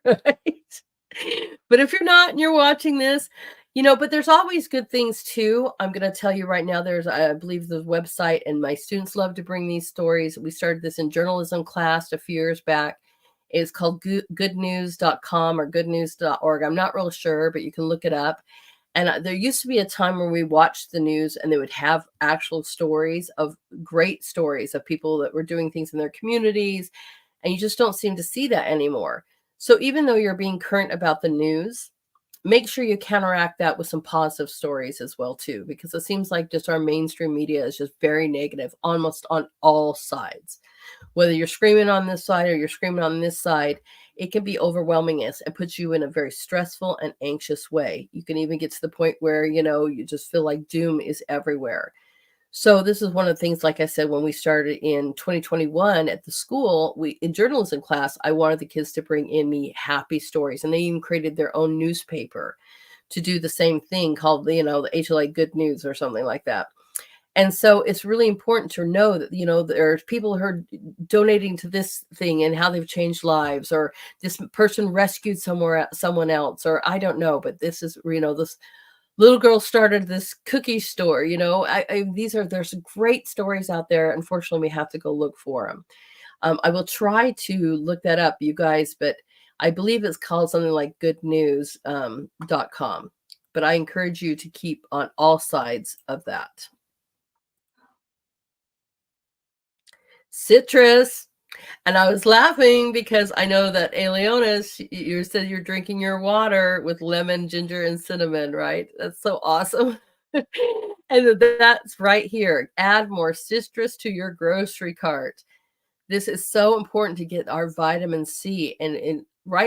Right? But if you're not and you're watching this, but there's always good things too. I'm going to tell you right now, I believe the website, and my students love to bring these stories. We started this in journalism class a few years back. It's called goodnews.com or goodnews.org. I'm not real sure, but you can look it up. And there used to be a time where we watched the news and they would have actual stories of great stories of people that were doing things in their communities. And you just don't seem to see that anymore. So even though you're being current about the news, make sure you counteract that with some positive stories as well too, because it seems like just our mainstream media is just very negative almost on all sides. Whether you're screaming on this side or you're screaming on this side, it can be overwhelming and puts you in a very stressful and anxious way. You can even get to the point where, you just feel like doom is everywhere. So this is one of the things, like I said, when we started in 2021 at the school, in journalism class, I wanted the kids to bring in me happy stories. And they even created their own newspaper to do the same thing called, the HLA Good News or something like that. And so it's really important to know that, there's people who are donating to this thing and how they've changed lives, or this person rescued someone else, or I don't know, but this is, this little girl started this cookie store. There's great stories out there. Unfortunately, we have to go look for them. I will try to look that up, you guys, but I believe it's called something like goodnews.com. But I encourage you to keep on all sides of that. Citrus. And I was laughing because I know that Leonis, you said you're drinking your water with lemon, ginger, and cinnamon, right? That's so awesome. And that's right here. Add more citrus to your grocery cart. This is so important to get our vitamin C. And in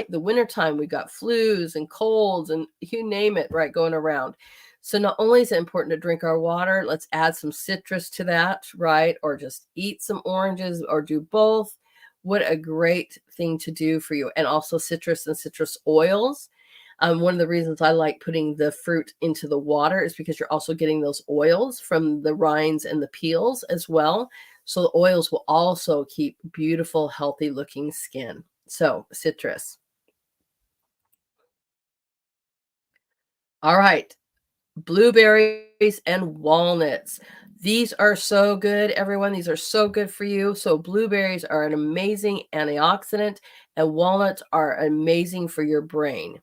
the wintertime, we got flus and colds and you name it, right, going around. So not only is it important to drink our water, let's add some citrus to that, right? Or just eat some oranges or do both. What a great thing to do for you. And also citrus and citrus oils. One of the reasons I like putting the fruit into the water is because you're also getting those oils from the rinds and the peels as well. So the oils will also keep beautiful, healthy looking skin. So citrus. All right. Blueberries and walnuts. These are so good, everyone. These are so good for you. So blueberries are an amazing antioxidant, and walnuts are amazing for your brain.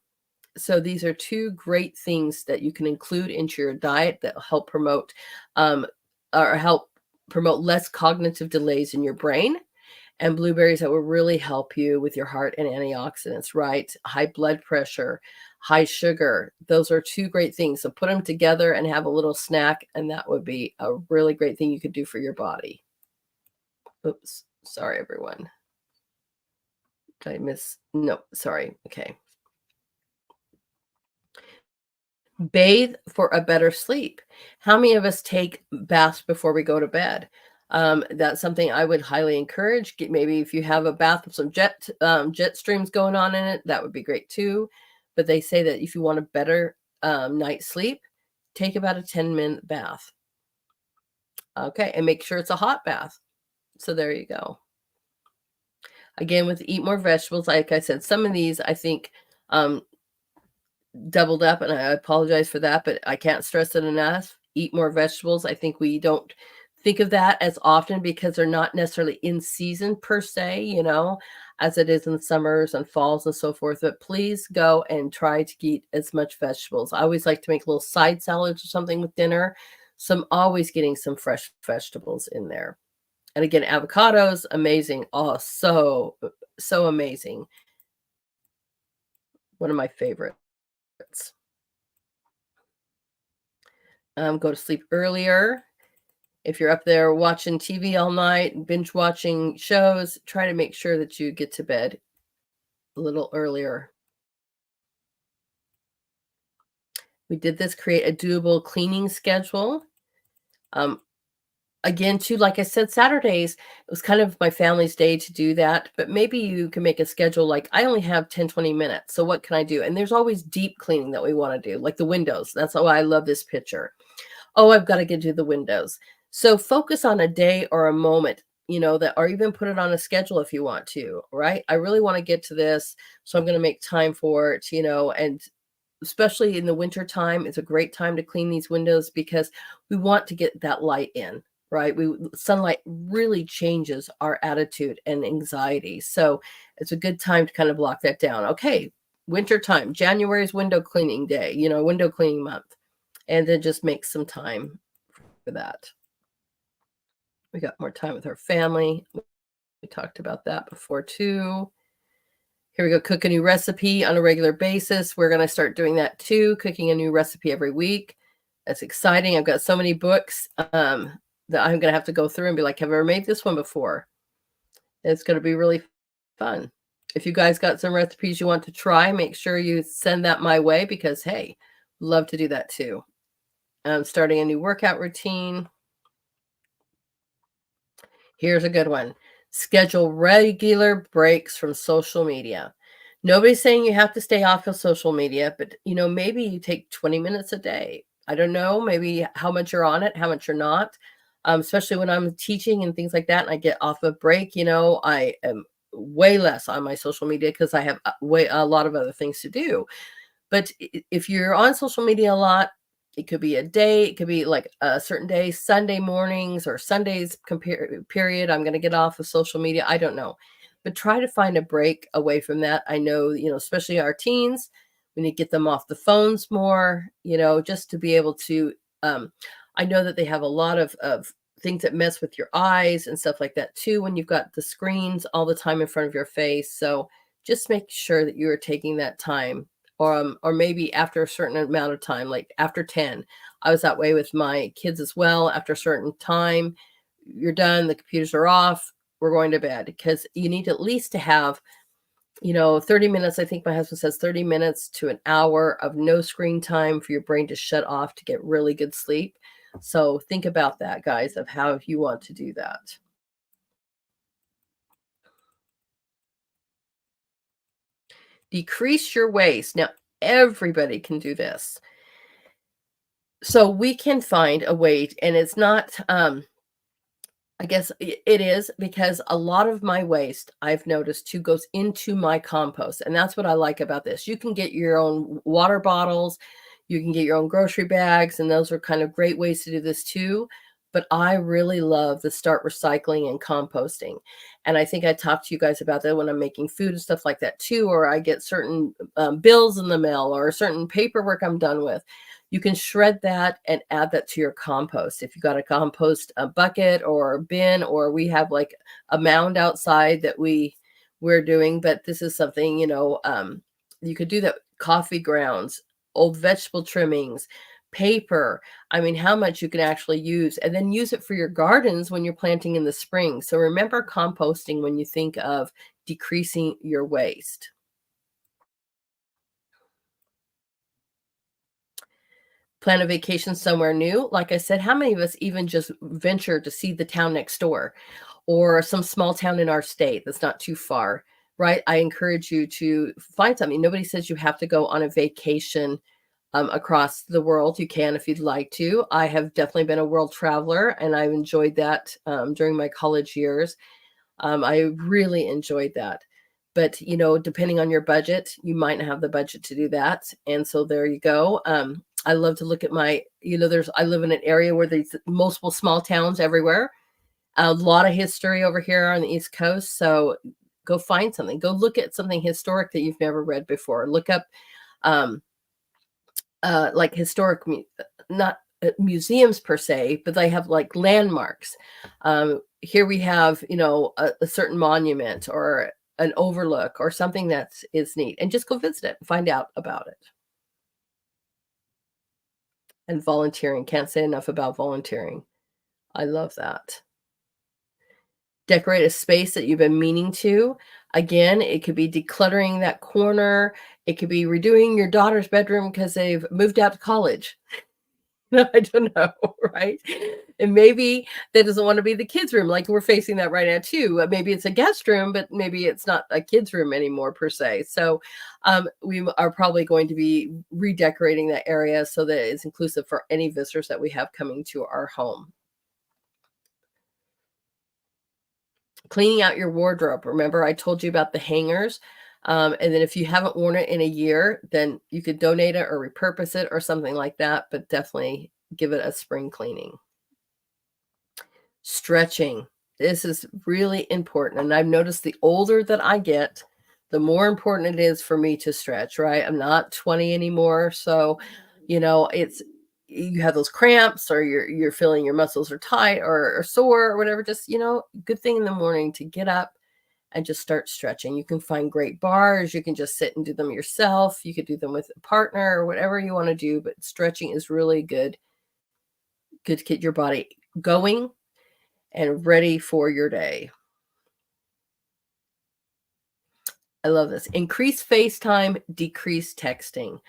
So these are two great things that you can include into your diet that help promote less cognitive delays in your brain. And blueberries that will really help you with your heart and antioxidants, right? High blood pressure, high sugar. Those are two great things. So put them together and have a little snack, and that would be a really great thing you could do for your body. Oops. Sorry, everyone. Did I miss? No, sorry. Okay. Bathe for a better sleep. How many of us take baths before we go to bed? That's something I would highly encourage. Maybe if you have a bath with some jet streams going on in it, that would be great too. But they say that if you want a better night's sleep, take about a 10-minute bath. Okay, and make sure it's a hot bath. So there you go. Again, with eat more vegetables, like I said, some of these I think doubled up, and I apologize for that, but I can't stress it enough. eat more vegetables. I think we don't think of that as often because they're not necessarily in season per se, as it is in summers and falls and so forth. But please go and try to eat as much vegetables. I always like to make little side salads or something with dinner. So I'm always getting some fresh vegetables in there. And again, avocados, amazing. Oh, so amazing. One of my favorites. Go to sleep earlier. If you're up there watching TV all night, binge watching shows, try to make sure that you get to bed a little earlier. We did this, create a doable cleaning schedule. Again, too, like I said, Saturdays, it was kind of my family's day to do that, but maybe you can make a schedule like I only have 10, 20 minutes. So what can I do? And there's always deep cleaning that we want to do, like the windows. That's why I love this picture. Oh, I've got to get to the windows. So focus on a day or a moment, that, or even put it on a schedule if you want to, right? I really want to get to this. So I'm going to make time for it, and especially in the winter time, it's a great time to clean these windows because we want to get that light in, right? Sunlight really changes our attitude and anxiety. So it's a good time to kind of block that down. Okay, winter time, January is window cleaning day, window cleaning month. And then just make some time for that. We got more time with our family. We talked about that before too. Here we go, cook a new recipe on a regular basis. We're going to start doing that too, cooking a new recipe every week. That's exciting. I've got so many books that I'm going to have to go through and be like, have I ever made this one before? It's going to be really fun. If you guys got some recipes you want to try, make sure you send that my way because, hey, love to do that too. Starting a new workout routine. Here's a good one. Schedule regular breaks from social media. Nobody's saying you have to stay off of social media, but maybe you take 20 minutes a day. I don't know, maybe how much you're on it, how much you're not. Especially when I'm teaching and things like that, and I get off a break, I am way less on my social media because I have a lot of other things to do. But if you're on social media a lot, it could be a day, it could be like a certain day, Sunday mornings or Sundays period. I'm going to get off of social media. I don't know. But try to find a break away from that. I know, especially our teens, we need to get them off the phones more, just to be able to, I know that they have a lot of things that mess with your eyes and stuff like that too, when you've got the screens all the time in front of your face. So just make sure that you are taking that time. Or maybe after a certain amount of time, like after 10. I was that way with my kids as well. After a certain time, you're done, the computers are off, we're going to bed, because you need at least to have, 30 minutes. I think my husband says 30 minutes to an hour of no screen time for your brain to shut off to get really good sleep. So think about that, guys, of how you want to do that. Decrease your waste. Now, everybody can do this. So we can find a way, and it's not, I guess it is, because a lot of my waste, I've noticed too, goes into my compost. And that's what I like about this. You can get your own water bottles, you can get your own grocery bags, and those are kind of great ways to do this too. But I really love the start recycling and composting. And I think I talked to you guys about that when I'm making food and stuff like that too, or I get certain bills in the mail or certain paperwork I'm done with. You can shred that and add that to your compost. If you got a compost bucket or a bin, or we have like a mound outside that we're doing, but this is something, you could do that. Coffee grounds, old vegetable trimmings, paper. I mean, how much you can actually use, and then use it for your gardens when you're planting in the spring. So remember composting when you think of decreasing your waste. Plan a vacation somewhere new. Like I said, how many of us even just venture to see the town next door or some small town in our state that's not too far, right? I encourage you to find something. Nobody says you have to go on a vacation across the world. You can if you'd like to. I have definitely been a world traveler, and I've enjoyed that during my college years. I really enjoyed that. But, depending on your budget, you might not have the budget to do that. And so there you go. I love to look at my, I live in an area where there's multiple small towns everywhere. A lot of history over here on the East Coast. So go find something. Go look at something historic that you've never read before. Look up like historic, not museums per se, but they have like landmarks. Here we have, a certain monument or an overlook or something that is neat, and just go visit it and find out about it. And volunteering. Can't say enough about volunteering. I love that. Decorate a space that you've been meaning to. Again, it could be decluttering that corner. It could be redoing your daughter's bedroom because they've moved out to college. I don't know, right? And maybe that doesn't want to be the kids' room. Like we're facing that right now too. Maybe it's a guest room, but maybe it's not a kids' room anymore per se. So we are probably going to be redecorating that area so that it's inclusive for any visitors that we have coming to our home. Cleaning out your wardrobe. Remember, I told you about the hangers. And then if you haven't worn it in a year, then you could donate it or repurpose it or something like that, but definitely give it a spring cleaning. Stretching. This is really important. And I've noticed the older that I get, the more important it is for me to stretch, right? I'm not 20 anymore. So, you have those cramps or you're feeling your muscles are tight or sore or whatever. Just, good thing in the morning to get up and just start stretching. You can find great bars. You can just sit and do them yourself. You could do them with a partner or whatever you want to do, but stretching is really good to get your body going and ready for your day. I love this. Increase FaceTime, decrease texting.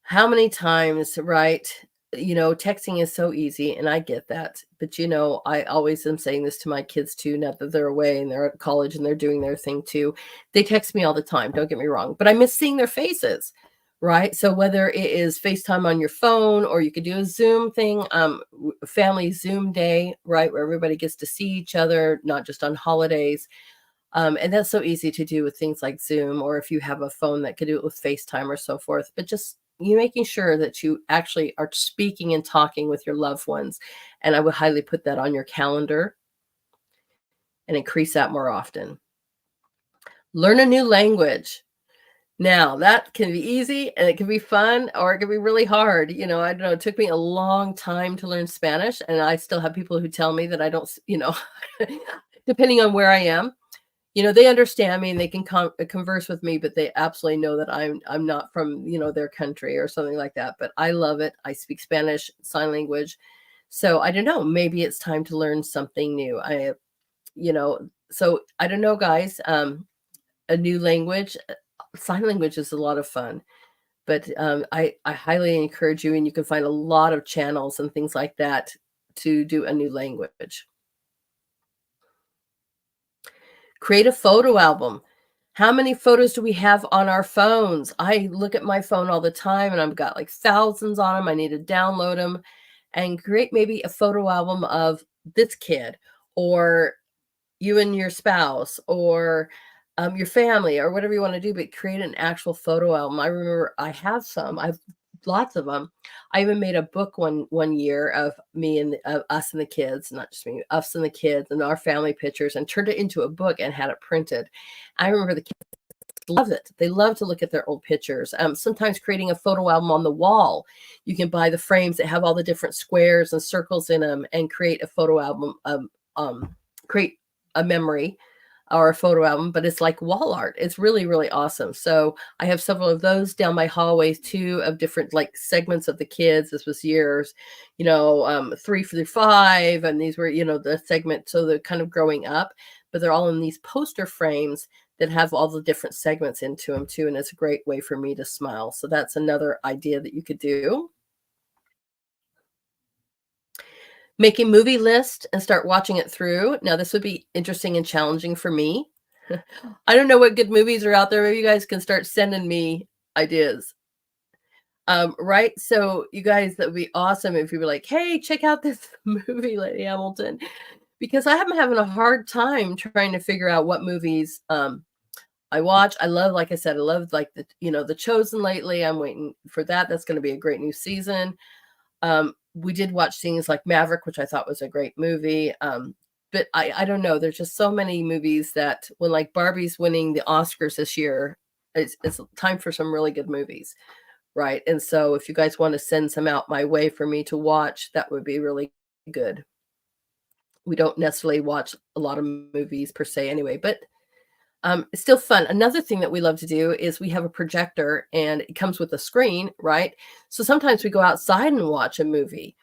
How many times, right? Texting is so easy, and I get that. But, I always am saying this to my kids too, not that they're away and they're at college and they're doing their thing too. They text me all the time, don't get me wrong, but I miss seeing their faces, right? So whether it is FaceTime on your phone or you could do a Zoom thing, family Zoom day, right, where everybody gets to see each other, not just on holidays. And that's so easy to do with things like Zoom, or if you have a phone that could do it with FaceTime or so forth. But just you making sure that you actually are speaking and talking with your loved ones. And I would highly put that on your calendar and increase that more often. Learn a new language. Now, that can be easy and it can be fun, or it can be really hard. I don't know. It took me a long time to learn Spanish, and I still have people who tell me that I don't, depending on where I am. They understand me and they can converse with me, but they absolutely know that I'm not from, their country or something like that. But I love it. I speak Spanish, sign language. So I don't know, maybe it's time to learn something new. So I don't know, guys, a new language, sign language is a lot of fun, but I highly encourage you, and you can find a lot of channels and things like that to do a new language. Create a photo album. How many photos do we have on our phones? I look at my phone all the time and I've got like thousands on them. I need to download them and create maybe a photo album of this kid, or you and your spouse, or your family, or whatever you want to do, but create an actual photo album. I remember I have some. I've lots of them. I even made a book one year of me and us and the kids, not just me, us and the kids and our family pictures, and turned it into a book and had it printed. I remember the kids love it. They love to look at their old pictures. Sometimes creating a photo album on the wall. You can buy the frames that have all the different squares and circles in them and create a photo album, create a memory or a photo album, but it's like wall art. It's really, really awesome. So I have several of those down my hallways too, of different like segments of the kids. This was years, 3 through 5. And these were, the segment. So they're kind of growing up, but they're all in these poster frames that have all the different segments into them too. And it's a great way for me to smile. So that's another idea that you could do. Make a movie list and start watching it through. Now, this would be interesting and challenging for me. I don't know what good movies are out there. Maybe you guys can start sending me ideas. Right? So you guys, that would be awesome if you were like, hey, check out this movie, Lady Hamilton. Because I am having a hard time trying to figure out what movies I watch. I love, like I said, I love like the Chosen lately. I'm waiting for that. That's going to be a great new season. We did watch things like Maverick, which I thought was a great movie. But I don't know. There's just so many movies that when like Barbie's winning the Oscars this year, it's time for some really good movies. Right. And so if you guys want to send some out my way for me to watch, that would be really good. We don't necessarily watch a lot of movies per se anyway, but it's still fun. Another thing that we love to do is we have a projector and it comes with a screen, right? So sometimes we go outside and watch a movie.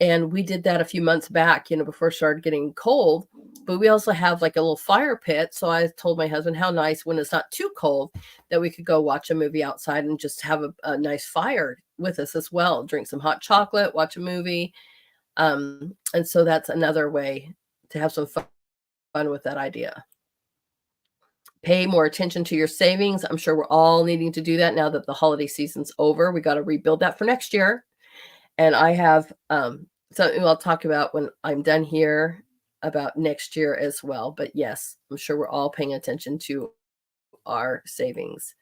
And we did that a few months back, before it started getting cold. But we also have like a little fire pit. So I told my husband how nice when it's not too cold that we could go watch a movie outside and just have a nice fire with us as well. Drink some hot chocolate, watch a movie. And so that's another way to have some fun with that idea. Pay more attention to your savings. I'm sure we're all needing to do that now that the holiday season's over. We got to rebuild that for next year. And I have something I'll talk about when I'm done here about next year as well. But yes, I'm sure we're all paying attention to our savings.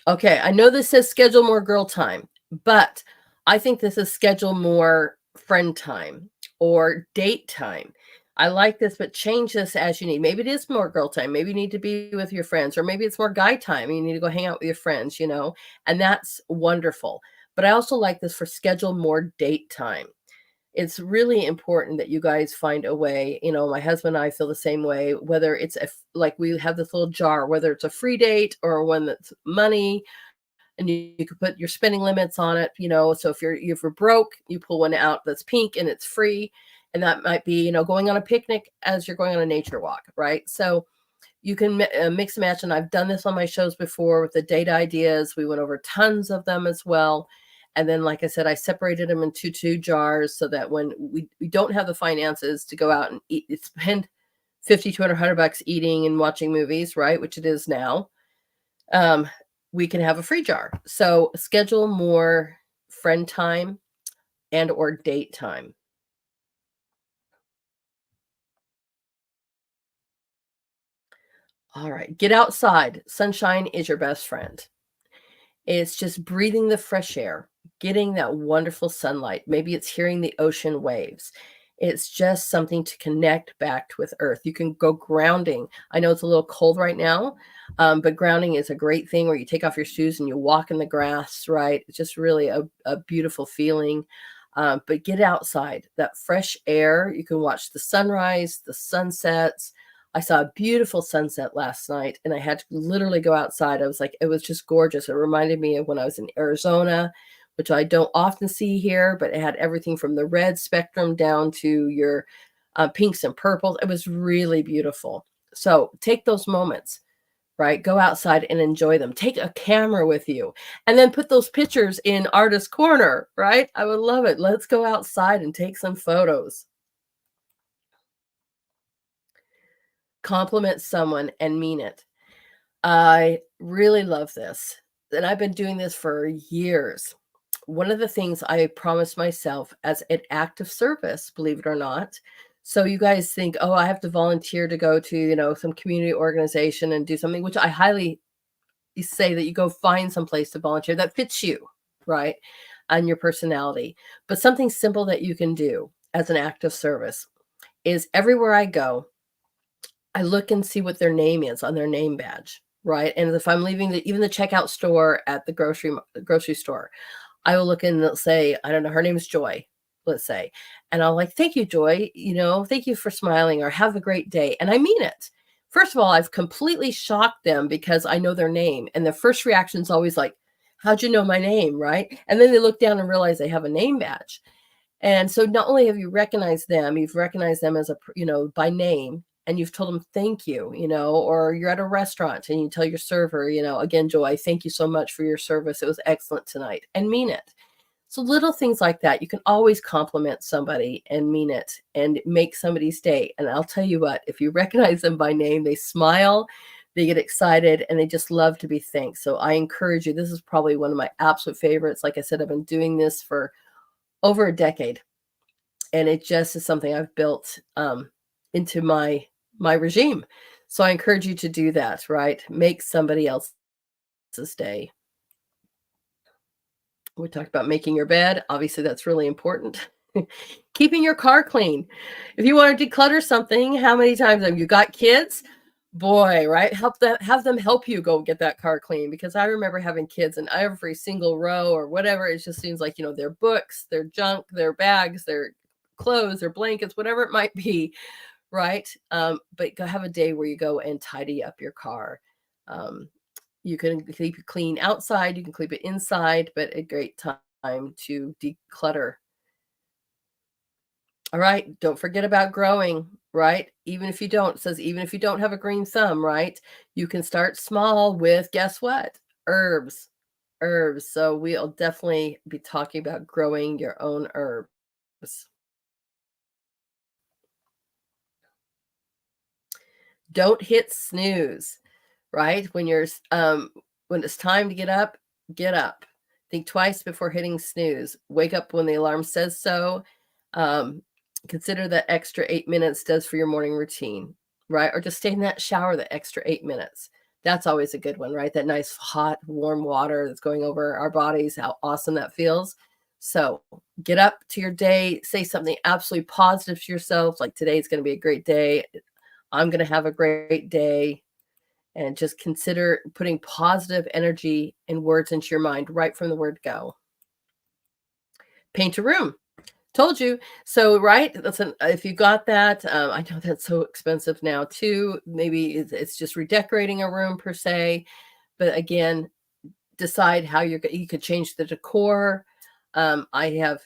Okay, I know this says schedule more girl time, but I think this is schedule more friend time or date time. I like this, but change this as you need. Maybe it is more girl time. Maybe you need to be with your friends, or maybe it's more guy time. You need to go hang out with your friends, and that's wonderful. But I also like this for schedule more date time. It's really important that you guys find a way. My husband and I feel the same way, whether it's like we have this little jar, whether it's a free date or one that's money, and you can put your spending limits on it. So if you're broke, you pull one out that's pink and it's free. And that might be, going on a picnic as you're going on a nature walk, right? So you can mix and match. And I've done this on my shows before with the date ideas. We went over tons of them as well. And then, like I said, I separated them into two jars so that when we don't have the finances to go out and eat, spend $50 to $100 eating and watching movies, right? Which it is now. We can have a free jar. So schedule more friend time and or date time. All right, get outside. Sunshine is your best friend. It's just breathing the fresh air, getting that wonderful sunlight. Maybe it's hearing the ocean waves. It's just something to connect back with earth. You can go grounding. I know it's a little cold right now, but grounding is a great thing where you take off your shoes and you walk in the grass, right? It's just really a beautiful feeling. But get outside, that fresh air. You can watch the sunrise, the sunsets. I saw a beautiful sunset last night and I had to literally go outside. I was like, it was just gorgeous. It reminded me of when I was in Arizona, which I don't often see here, but it had everything from the red spectrum down to your pinks and purples. It was really beautiful. So take those moments, right? Go outside and enjoy them. Take a camera with you and then put those pictures in Artist Corner, right? I would love it. Let's go outside and take some photos. Compliment someone and mean it. I really love this. And I've been doing this for years. One of the things I promised myself as an act of service, believe it or not. So you guys think, oh, I have to volunteer to go to, some community organization and do something, which I highly say that you go find some place to volunteer that fits you, right? And your personality. But something simple that you can do as an act of service is everywhere I go, I look and see what their name is on their name badge, right? And if I'm leaving even the checkout store at the grocery store, I will look and say, I don't know, her name is Joy, let's say. And I'll like, thank you, Joy. Thank you for smiling or have a great day. And I mean it. First of all, I've completely shocked them because I know their name. And the first reaction is always like, how'd you know my name, right? And then they look down and realize they have a name badge. And so not only have you recognized them, you've recognized them as by name, and you've told them thank you, or you're at a restaurant and you tell your server, again, Joy, thank you so much for your service. It was excellent tonight, and mean it. So little things like that, you can always compliment somebody and mean it and make somebody's day. And I'll tell you what, if you recognize them by name, they smile, they get excited, and they just love to be thanked. So I encourage you. This is probably one of my absolute favorites. Like I said, I've been doing this for over a decade, and it just is something I've built into my regime. So I encourage you to do that, right? Make somebody else's day. We talked about making your bed. Obviously, that's really important. Keeping your car clean. If you want to declutter something, how many times have you got kids? Boy, right? Have them help you go get that car clean, because I remember having kids and every single row or whatever, it just seems like, their books, their junk, their bags, their clothes, their blankets, whatever it might be, right? But go have a day where you go and tidy up your car. You can keep it clean outside, you can keep it inside, but a great time to declutter. All right, don't forget about growing, right? Even if you don't, it says even if you don't have a green thumb, right? You can start small with, guess what? Herbs. Herbs. So we'll definitely be talking about growing your own herbs. Don't hit snooze, right? When it's time to get up, get up. Think twice before hitting snooze. Wake up when the alarm says so. Consider that extra 8 minutes does for your morning routine, right? Or just stay in that shower the extra 8 minutes. That's always a good one, right? That nice, hot, warm water that's going over our bodies, how awesome that feels. So get up to your day, say something absolutely positive to yourself, like today's going to be a great day. I'm going to have a great day. And just consider putting positive energy and words into your mind right from the word go. Paint a room. Told you. So, right, listen, if you got that, I know that's so expensive now too. Maybe it's just redecorating a room per se. But again, decide how you could change the decor. I have,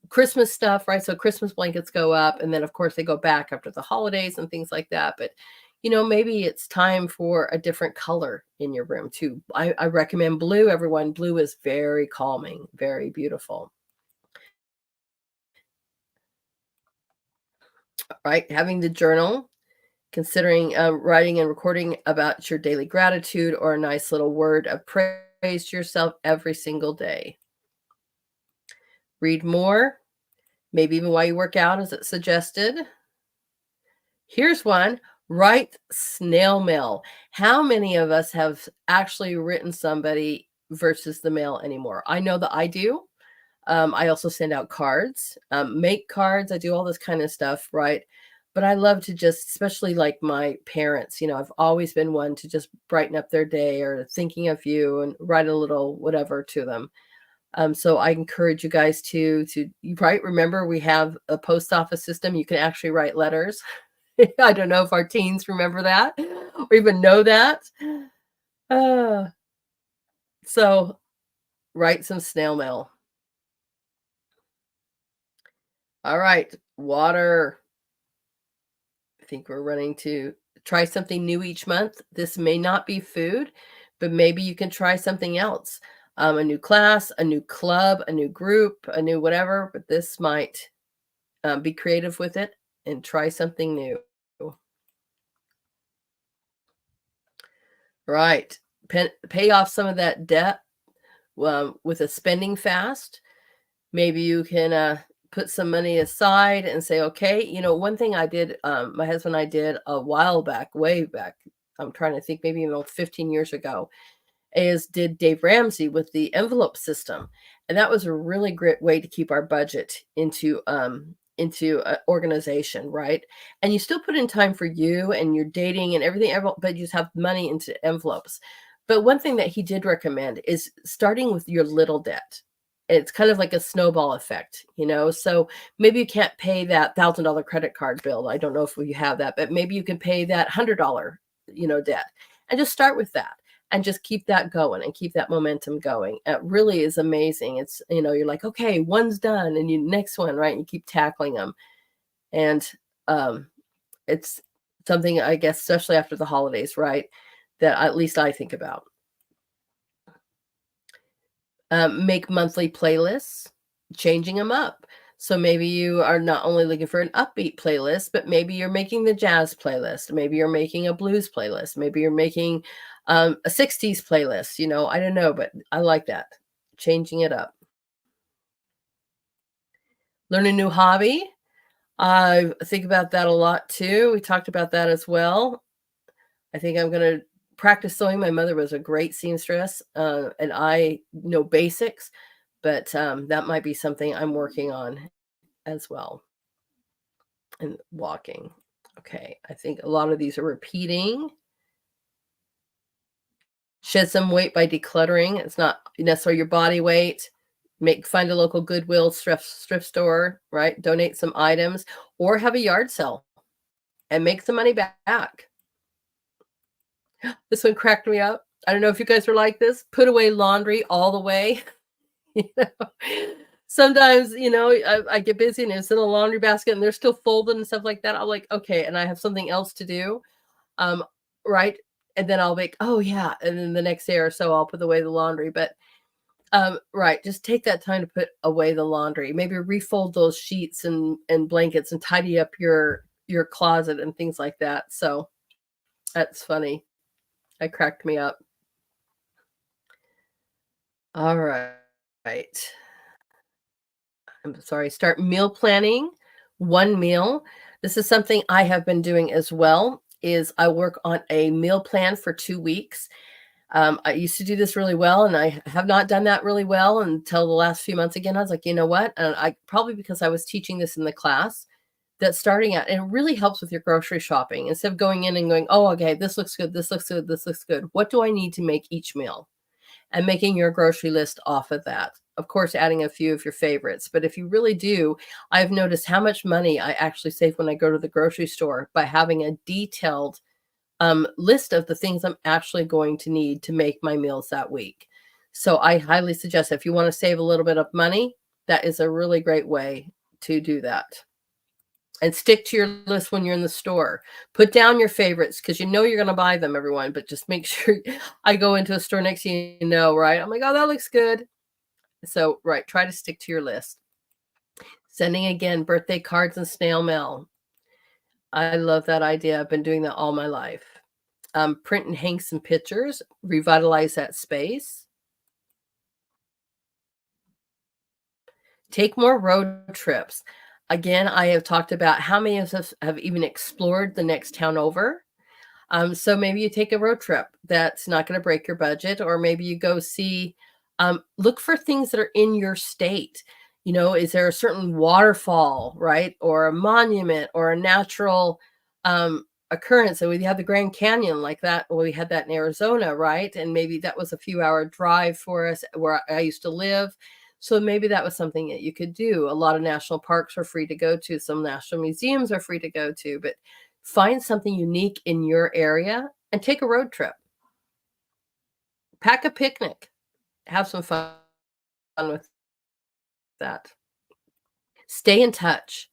Christmas stuff, right? So Christmas blankets go up, and then of course they go back after the holidays and things like that. But maybe it's time for a different color in your room too. I recommend blue, everyone. Blue is very calming, very beautiful. Right? Having the journal, considering writing and recording about your daily gratitude or a nice little word of praise to yourself every single day. Read more, maybe even while you work out, as it suggested. Here's one. Write snail mail. How many of us have actually written somebody versus the mail anymore? I know that I do. I also send out cards, make cards. I do all this kind of stuff, right? But I love to just, especially like my parents, I've always been one to just brighten up their day or thinking of you and write a little whatever to them. So I encourage you guys to right. Remember, we have a post office system. You can actually write letters. I don't know if our teens remember that or even know that. So write some snail mail. All right, water. I think we're running to try something new each month. This may not be food, but maybe you can try something else. A new class, a new club, a new group, a new whatever, but this might be creative with it and try something new. Right. Pay off some of that debt with a spending fast. Maybe you can put some money aside and say, okay, one thing I did, my husband and I did a while back, way back, I'm trying to think, maybe about 15 years ago, did Dave Ramsey with the envelope system. And that was a really great way to keep our budget into organization, right? And you still put in time for you and your dating and everything, but you just have money into envelopes. But one thing that he did recommend is starting with your little debt. It's kind of like a snowball effect, so maybe you can't pay that $1,000 credit card bill. I don't know if you have that, but maybe you can pay that $100 debt, and just start with that and just keep that going and keep that momentum going. It really is amazing. It's, you're like, okay, one's done, and you next one, right? And you keep tackling them. And it's something, I guess, especially after the holidays, right, that at least I think about. Make monthly playlists, changing them up. So maybe you are not only looking for an upbeat playlist, but maybe you're making the jazz playlist. Maybe you're making a blues playlist. Maybe you're making a 60s playlist. I don't know, but I like that. Changing it up. Learn a new hobby. I think about that a lot too. We talked about that as well. I think I'm going to practice sewing. My mother was a great seamstress, and I know basics, but that might be something I'm working on as well. And walking. Okay, I think a lot of these are repeating. Shed some weight by decluttering. It's not necessarily your body weight. Find a local Goodwill thrift store, right? Donate some items or have a yard sale and make some money back. This one cracked me up. I don't know if you guys are like this. Put away laundry all the way. Sometimes, I get busy and it's in a laundry basket and they're still folded and stuff like that. I'm like, okay, and I have something else to do. Right. And then I'll make, oh yeah. And then the next day or so I'll put away the laundry. But right, just take that time to put away the laundry. Maybe refold those sheets and blankets and tidy up your closet and things like that. So that's funny. That cracked me up. All right. I'm sorry. Start meal planning. One meal. This is something I have been doing as well. Is I work on a meal plan for 2 weeks. I used to do this really well, and I have not done that really well until the last few months again. I was like, you know what? And I probably because I was teaching this in the class that starting out, and it really helps with your grocery shopping. Instead of going in and going, oh, okay, this looks good, this looks good, this looks good. What do I need to make each meal? And making your grocery list off of that. Of course, adding a few of your favorites. But if you really do, I've noticed how much money I actually save when I go to the grocery store by having a detailed list of the things I'm actually going to need to make my meals that week. So I highly suggest if you want to save a little bit of money, that is a really great way to do that. And stick to your list when you're in the store. Put down your favorites because you're going to buy them, everyone. But just make sure I go into a store next to you, right? I'm like, oh, that looks good. So, right, try to stick to your list. Sending, again, birthday cards and snail mail. I love that idea. I've been doing that all my life. Print and hang some pictures. Revitalize that space. Take more road trips. Again, I have talked about how many of us have even explored the next town over. So maybe you take a road trip that's not going to break your budget, or maybe you go see, look for things that are in your state. Is there a certain waterfall, right? Or a monument or a natural occurrence? So we have the Grand Canyon like that. Well, we had that in Arizona, right? And maybe that was a few-hour drive for us where I used to live. So maybe that was something that you could do. A lot of national parks are free to go to. Some national museums are free to go to, but find something unique in your area and take a road trip. Pack a picnic. Have some fun with that. Stay in touch.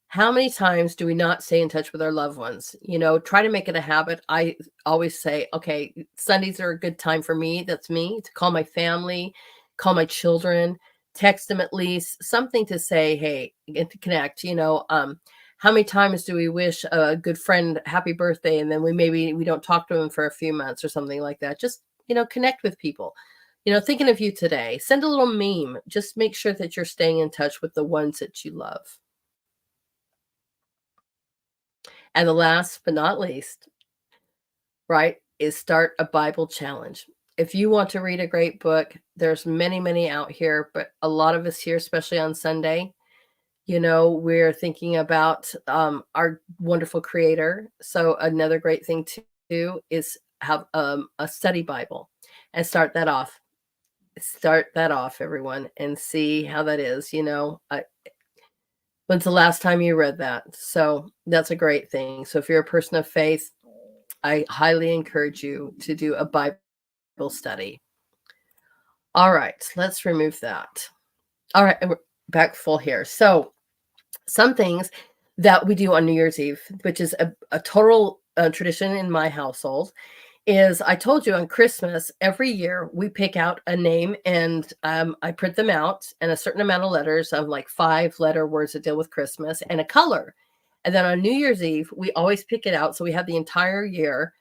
How many times do we not stay in touch with our loved ones? Try to make it a habit. I always say, okay, Sundays are a good time for me. That's me to call my family, call my children, text them at least, something to say, hey, get to connect. How many times do we wish a good friend happy birthday and then we don't talk to them for a few months or something like that? Just, connect with people. Thinking of you today, send a little meme. Just make sure that you're staying in touch with the ones that you love. And the last but not least, right, is start a Bible challenge. If you want to read a great book, there's many, many out here, but a lot of us here, especially on Sunday, we're thinking about our wonderful Creator. So another great thing to do is have a study Bible and start that off. Start that off, everyone, and see how that is. When's the last time you read that? So that's a great thing. So if you're a person of faith, I highly encourage you to do a Bible study. All right, let's remove that. All right, we're back full here. So some things that we do on New Year's Eve, which is a total tradition in my household, is I told you on Christmas, every year we pick out a name and I print them out and a certain amount of letters of like 5-letter words that deal with Christmas and a color. And then on New Year's Eve, we always pick it out. So we have the entire year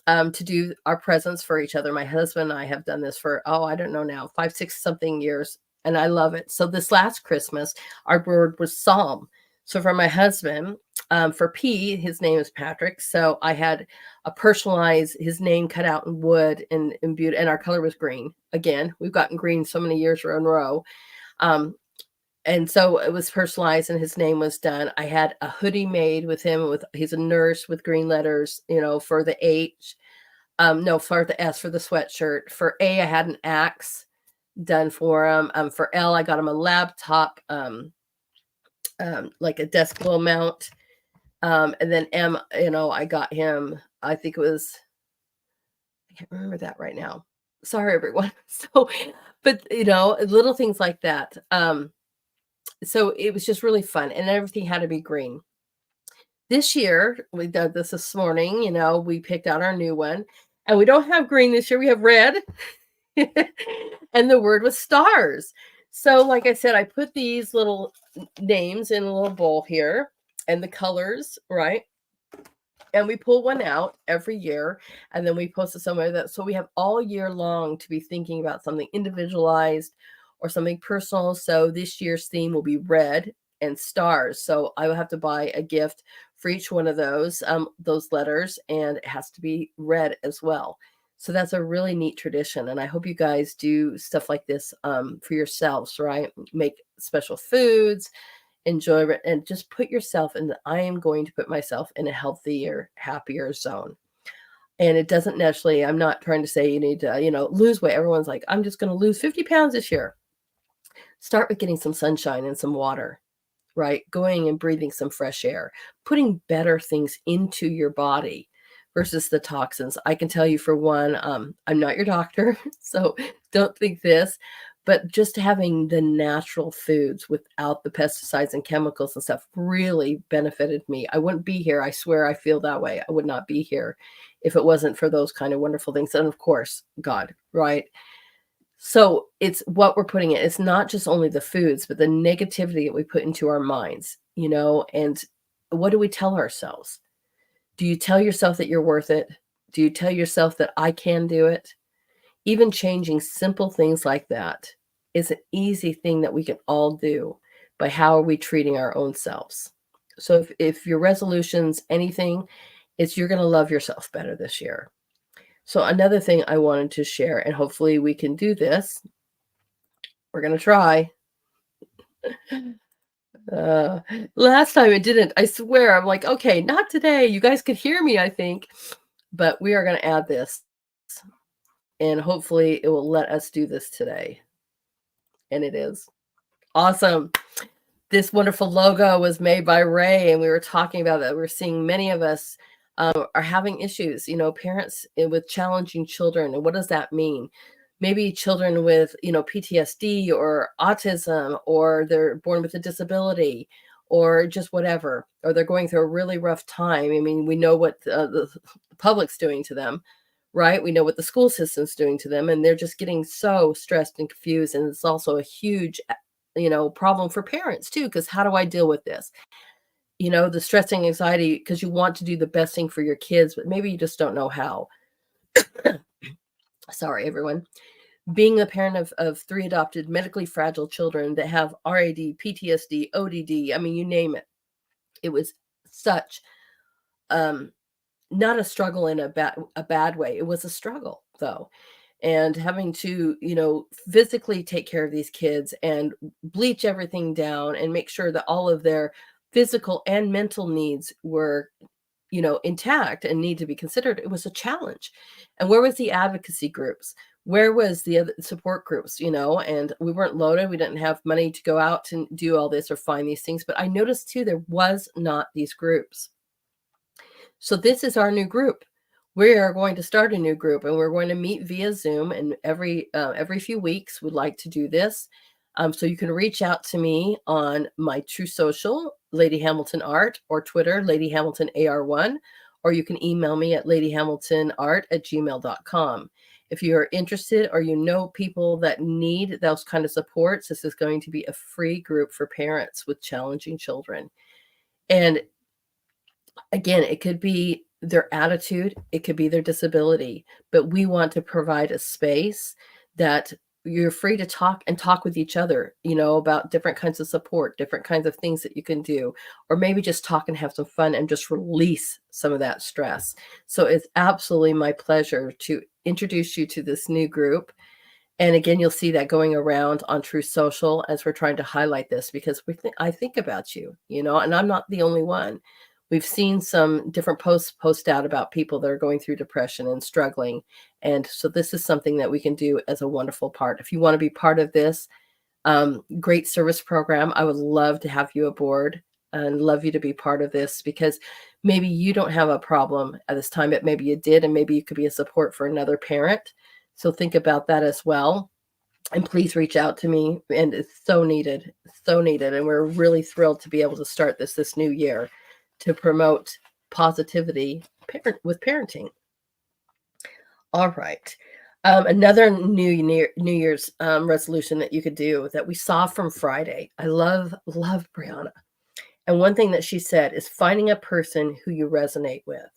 to do our presents for each other. My husband and I have done this for, I don't know now, 5, 6 something years. And I love it. So this last Christmas, our word was Psalm. So for my husband, For P, his name is Patrick. So I had a personalized, his name cut out in wood and imbued, and our color was green. Again, we've gotten green so many years in a row. And so it was personalized and his name was done. I had a hoodie made with him he's a nurse with green letters, for the H. No, for the S, for the sweatshirt. For A, I had an axe done for him. For L, I got him a laptop, like a desk low mount. And then M, I got him, I think it was, I can't remember that right now. Sorry, everyone. So, but little things like that. So it was just really fun, and everything had to be green. This year, we did this morning, we picked out our new one, and we don't have green this year, we have red. And the word was stars. So like I said, I put these little names in a little bowl here and the colors, right? And we pull one out every year, and then we post it somewhere that, so we have all year long to be thinking about something individualized or something personal. So this year's theme will be red and stars. So I will have to buy a gift for each one of those letters, and it has to be red as well. So that's a really neat tradition. And I hope you guys do stuff like this for yourselves, right? Make special foods, enjoy it, and just put yourself in I am going to put myself in a healthier, happier zone. And it doesn't necessarily, I'm not trying to say you need to, lose weight. Everyone's like, I'm just going to lose 50 pounds this year. Start with getting some sunshine and some water, right? Going and breathing some fresh air, putting better things into your body versus the toxins. I can tell you for one, I'm not your doctor, so don't think this, but just having the natural foods without the pesticides and chemicals and stuff really benefited me. I wouldn't be here. I swear I feel that way. I would not be here if it wasn't for those kind of wonderful things. And of course, God, right? So it's what we're putting in. It's not just only the foods, but the negativity that we put into our minds, and what do we tell ourselves? Do you tell yourself that you're worth it? Do you tell yourself that I can do it? Even changing simple things like that is an easy thing that we can all do by how are we treating our own selves. So if your resolution's anything, it's you're going to love yourself better this year. So another thing I wanted to share, and hopefully we can do this. We're going to try. Last time it didn't. I swear. I'm like, okay, not today. You guys could hear me, I think. But we are going to add this. And hopefully it will let us do this today. And it is. Awesome. This wonderful logo was made by Ray, and we were talking about that. We're seeing many of us are having issues, parents with challenging children. And what does that mean? Maybe children with, PTSD or autism, or they're born with a disability, or just whatever, or they're going through a really rough time. I mean, we know what the public's doing to them, right? We know what the school system's doing to them, and they're just getting so stressed and confused. And it's also a huge, problem for parents too, because how do I deal with this? The stressing anxiety, because you want to do the best thing for your kids, but maybe you just don't know how. Sorry, everyone. Being a parent of 3 adopted medically fragile children that have RAD, PTSD, ODD, I mean, you name it. It was such, not a struggle in a bad way. It was a struggle, though. And having to, physically take care of these kids and bleach everything down and make sure that all of their physical and mental needs were, intact and need to be considered. It was a challenge. And where was the advocacy groups? Where was the other support groups, and we weren't loaded. We didn't have money to go out and do all this or find these things. But I noticed too, there was not these groups. So this is our new group. We are going to start a new group, and we're going to meet via Zoom, and every few weeks we'd like to do this. So you can reach out to me on my True Social, Lady Hamilton Art, or Twitter, Lady Hamilton AR1, or you can email me at ladyhamiltonart@gmail.com. If you're interested or people that need those kind of supports, this is going to be a free group for parents with challenging children. And again, it could be their attitude, it could be their disability, but we want to provide a space that you're free to talk with each other, about different kinds of support, different kinds of things that you can do, or maybe just talk and have some fun and just release some of that stress. So it's absolutely my pleasure to introduce you to this new group. And again, you'll see that going around on True Social as we're trying to highlight this, because I think about you, and I'm not the only one. We've seen some different posts post out about people that are going through depression and struggling. And so this is something that we can do as a wonderful part. If you want to be part of this great service program, I would love to have you aboard and love you to be part of this, because maybe you don't have a problem at this time, but maybe you did, and maybe you could be a support for another parent. So think about that as well. And please reach out to me. And it's so needed, so needed. And we're really thrilled to be able to start this new year to promote positivity with parenting. All right. Another New Year's resolution that you could do that we saw from Friday. I love Brianna. And one thing that she said is finding a person who you resonate with.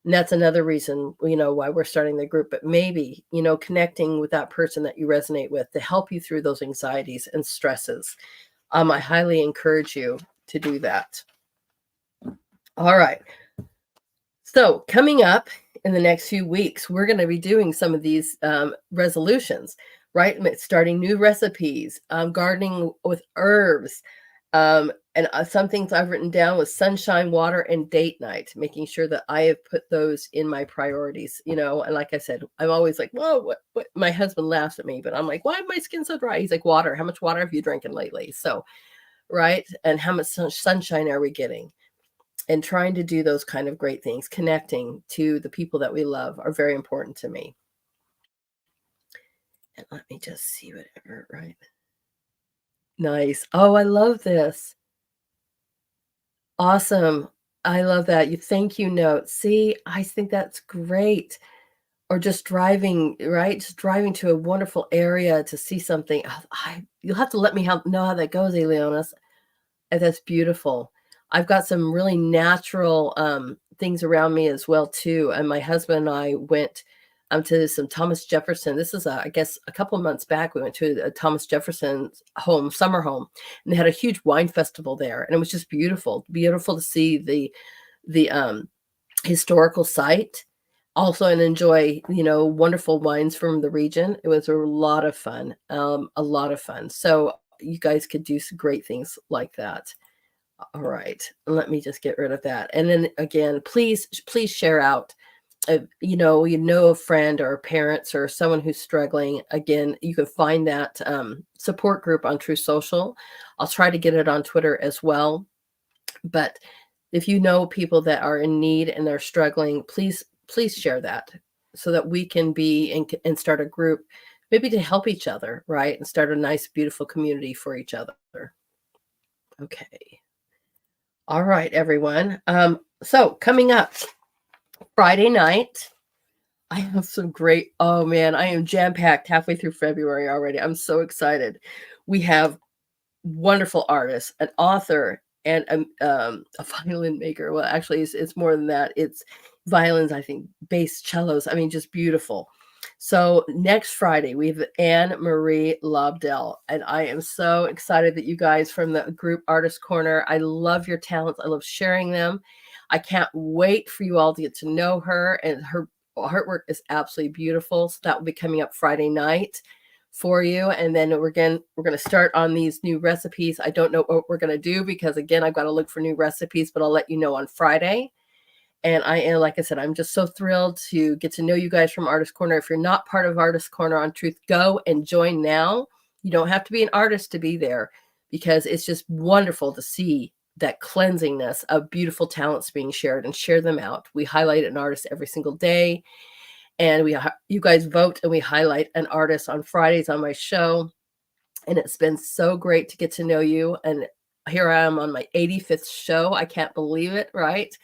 And that's another reason, why we're starting the group. But maybe, connecting with that person that you resonate with to help you through those anxieties and stresses. I highly encourage you to do that. All right. So coming up in the next few weeks, we're going to be doing some of these resolutions, right? Starting new recipes, gardening with herbs, and some things I've written down was sunshine, water, and date night, making sure that I have put those in my priorities, and like I said, I'm always like, whoa, what? My husband laughs at me, but I'm like, why is my skin so dry? He's like, water. How much water have you drinking lately? So, right. And how much sunshine are we getting? And trying to do those kind of great things, connecting to the people that we love are very important to me. And let me just see whatever, right? Nice. Oh, I love this. Awesome. I love that. You thank you note. See, I think that's great. Or just driving, right? Just driving to a wonderful area to see something. You'll have to let me know how that goes, Eleonis. That's beautiful. I've got some really natural things around me as well too. And my husband and I went to some Thomas Jefferson. This is, I guess, a couple of months back. We went to a Thomas Jefferson's summer home, and they had a huge wine festival there, and it was just beautiful to see the historical site, also, and enjoy wonderful wines from the region. It was a lot of fun, So you guys could do some great things like that. All right, let me just get rid of that. And then again, please share out. A friend or parents or someone who's struggling. Again, you can find that support group on True Social. I'll try to get it on Twitter as well. But if you know people that are in need and they're struggling, please share that so that we can be and start a group, maybe to help each other, right? And start a nice, beautiful community for each other. Okay. All right, everyone. So coming up Friday night, I have some great, oh man, I am jam-packed halfway through February already. I'm so excited. We have wonderful artists, an author, and a violin maker. Well, actually, it's more than that. It's violins, I think, bass, cellos. I mean, just beautiful. So next Friday, we have Anne Marie Lobdell, and I am so excited that you guys from the group Artist Corner, I love your talents. I love sharing them. I can't wait for you all to get to know her, and her artwork is absolutely beautiful. So that will be coming up Friday night for you. And then we're going to start on these new recipes. I don't know what we're going to do because, again, I've got to look for new recipes, but I'll let you know on Friday. And like I said, I'm just so thrilled to get to know you guys from Artist Corner. If you're not part of Artist Corner on Truth, go and join now. You don't have to be an artist to be there, because it's just wonderful to see that cleansingness of beautiful talents being shared and share them out. We highlight an artist every single day, and you guys vote and we highlight an artist on Fridays on my show. And it's been so great to get to know you. And here I am on my 85th show. I can't believe it, right?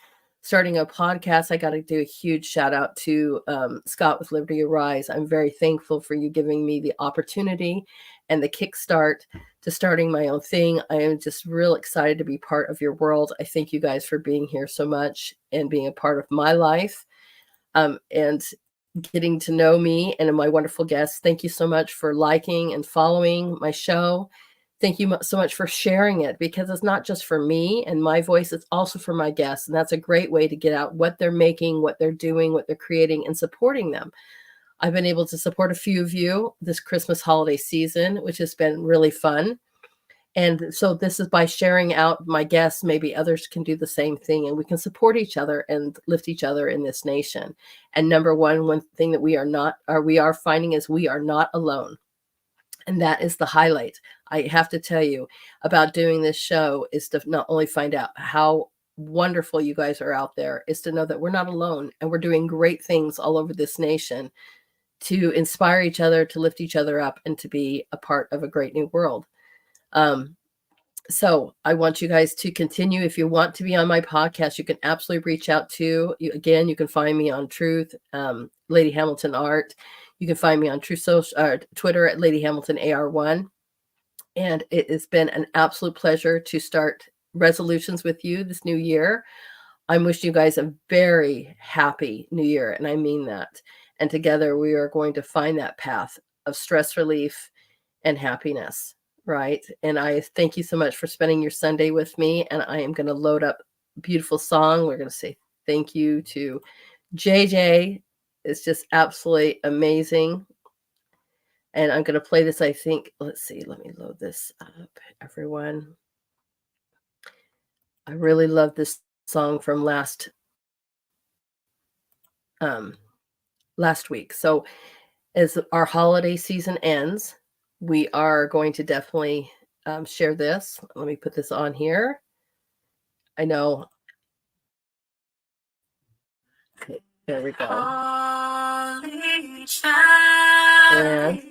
Starting a podcast. I got to do a huge shout out to Scott with Liberty Arise. I'm very thankful for you giving me the opportunity and the kickstart to starting my own thing. I am just real excited to be part of your world. I thank you guys for being here so much and being a part of my life. And getting to know me and my wonderful guests. Thank you so much for liking and following my show. Thank you so much for sharing it, because it's not just for me and my voice, it's also for my guests. And that's a great way to get out what they're making, what they're doing, what they're creating, and supporting them. I've been able to support a few of you this Christmas holiday season, which has been really fun. And so this is by sharing out my guests, maybe others can do the same thing, and we can support each other and lift each other in this nation. And number one thing that we are finding is we are not alone. And that is the highlight. I have to tell you about doing this show is to not only find out how wonderful you guys are out there, is to know that we're not alone and we're doing great things all over this nation to inspire each other, to lift each other up, and to be a part of a great new world. So I want you guys to continue. If you want to be on my podcast, you can absolutely reach out to you. Again, you can find me on Truth, Lady Hamilton Art. You can find me on Truth Social, Twitter at Lady Hamilton AR1. And it has been an absolute pleasure to start resolutions with you this new year. I'm wishing you guys a very happy new year, and I mean that. And together we are going to find that path of stress relief and happiness, right? And I thank you so much for spending your Sunday with me, and I am going to load up a beautiful song. We're going to say thank you to JJ. It's just absolutely amazing. And I'm going to play this, I think. Let's see. Let me load this up, everyone. I really love this song from last week. So as our holiday season ends, we are going to definitely share this. Let me put this on here. I know. Okay, there we go. And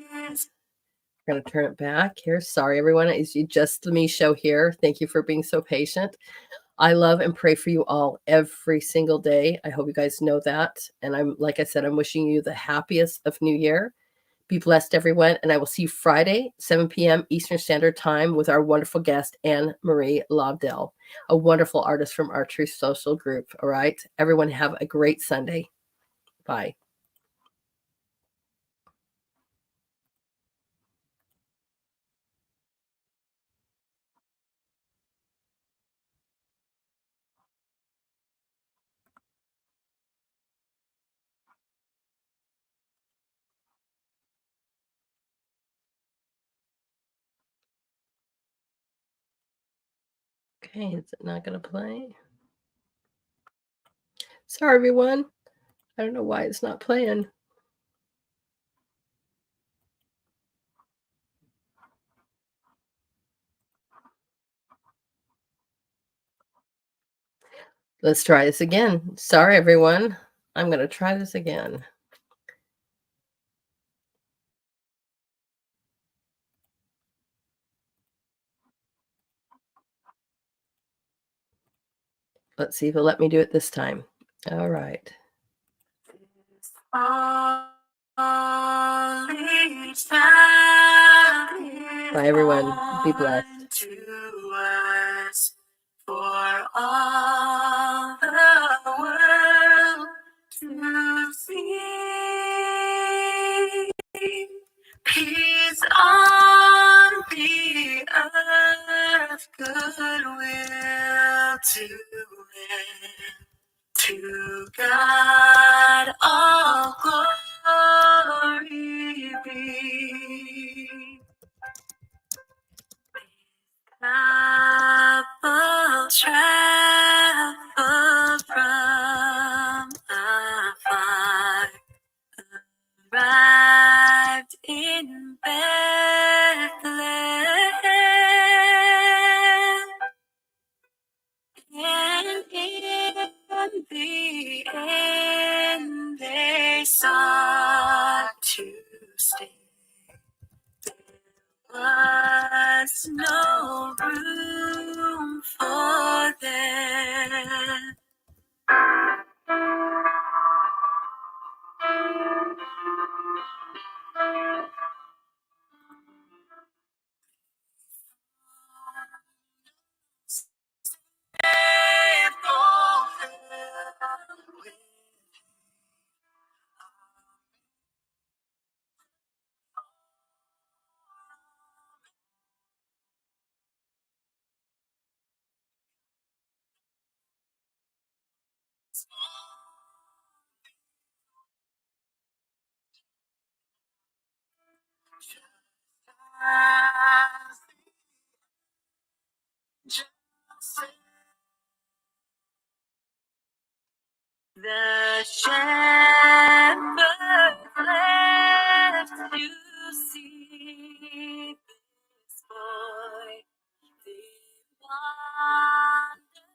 we're going to turn it back here. Sorry, everyone. It's just the me show here. Thank you for being so patient. I love and pray for you all every single day. I hope you guys know that. And like I said, I'm wishing you the happiest of New Year. Be blessed, everyone. And I will see you Friday, 7 p.m. Eastern Standard Time with our wonderful guest, Anne Marie Lobdell, a wonderful artist from our Truth Social group. All right. Everyone have a great Sunday. Bye. Okay, is it not going to play? Sorry, everyone. I don't know why it's not playing. Let's try this again. Sorry, everyone. I'm going to try this again. Let's see if it'll let me do it this time. All right. Bye, everyone. Be blessed. For all the world to see. Peace on the earth, goodwill to men. To God all glory be. Travel, travel from afar, arrived in Bethlehem, and in the end they sought to stay. Was no room for them. The shepherd left to see this boy. They wandered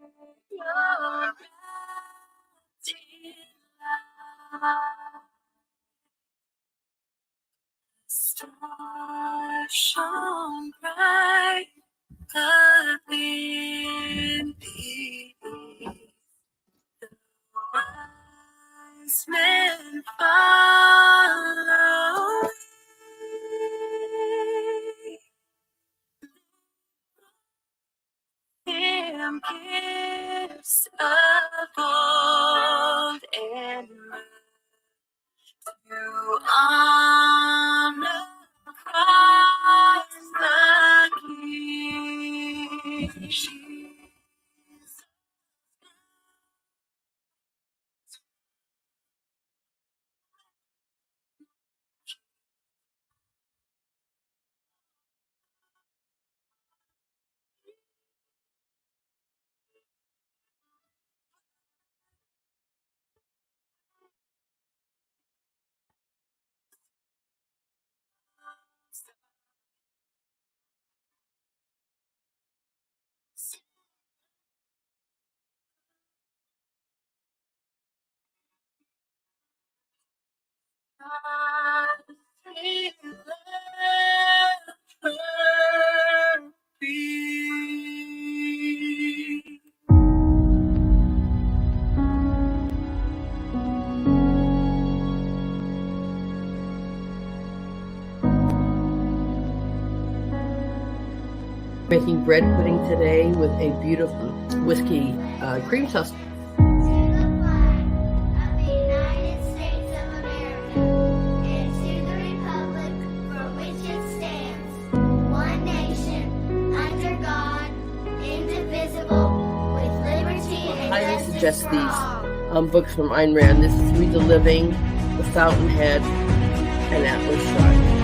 through your star shone bright beneath the wise men follow him gifts of gold and myrrh to honor Christ the King. Making bread pudding today with a beautiful whiskey cream sauce. I highly suggest these books from Ayn Rand. This is Read the Living, The Fountainhead, and Atlas Shrugged.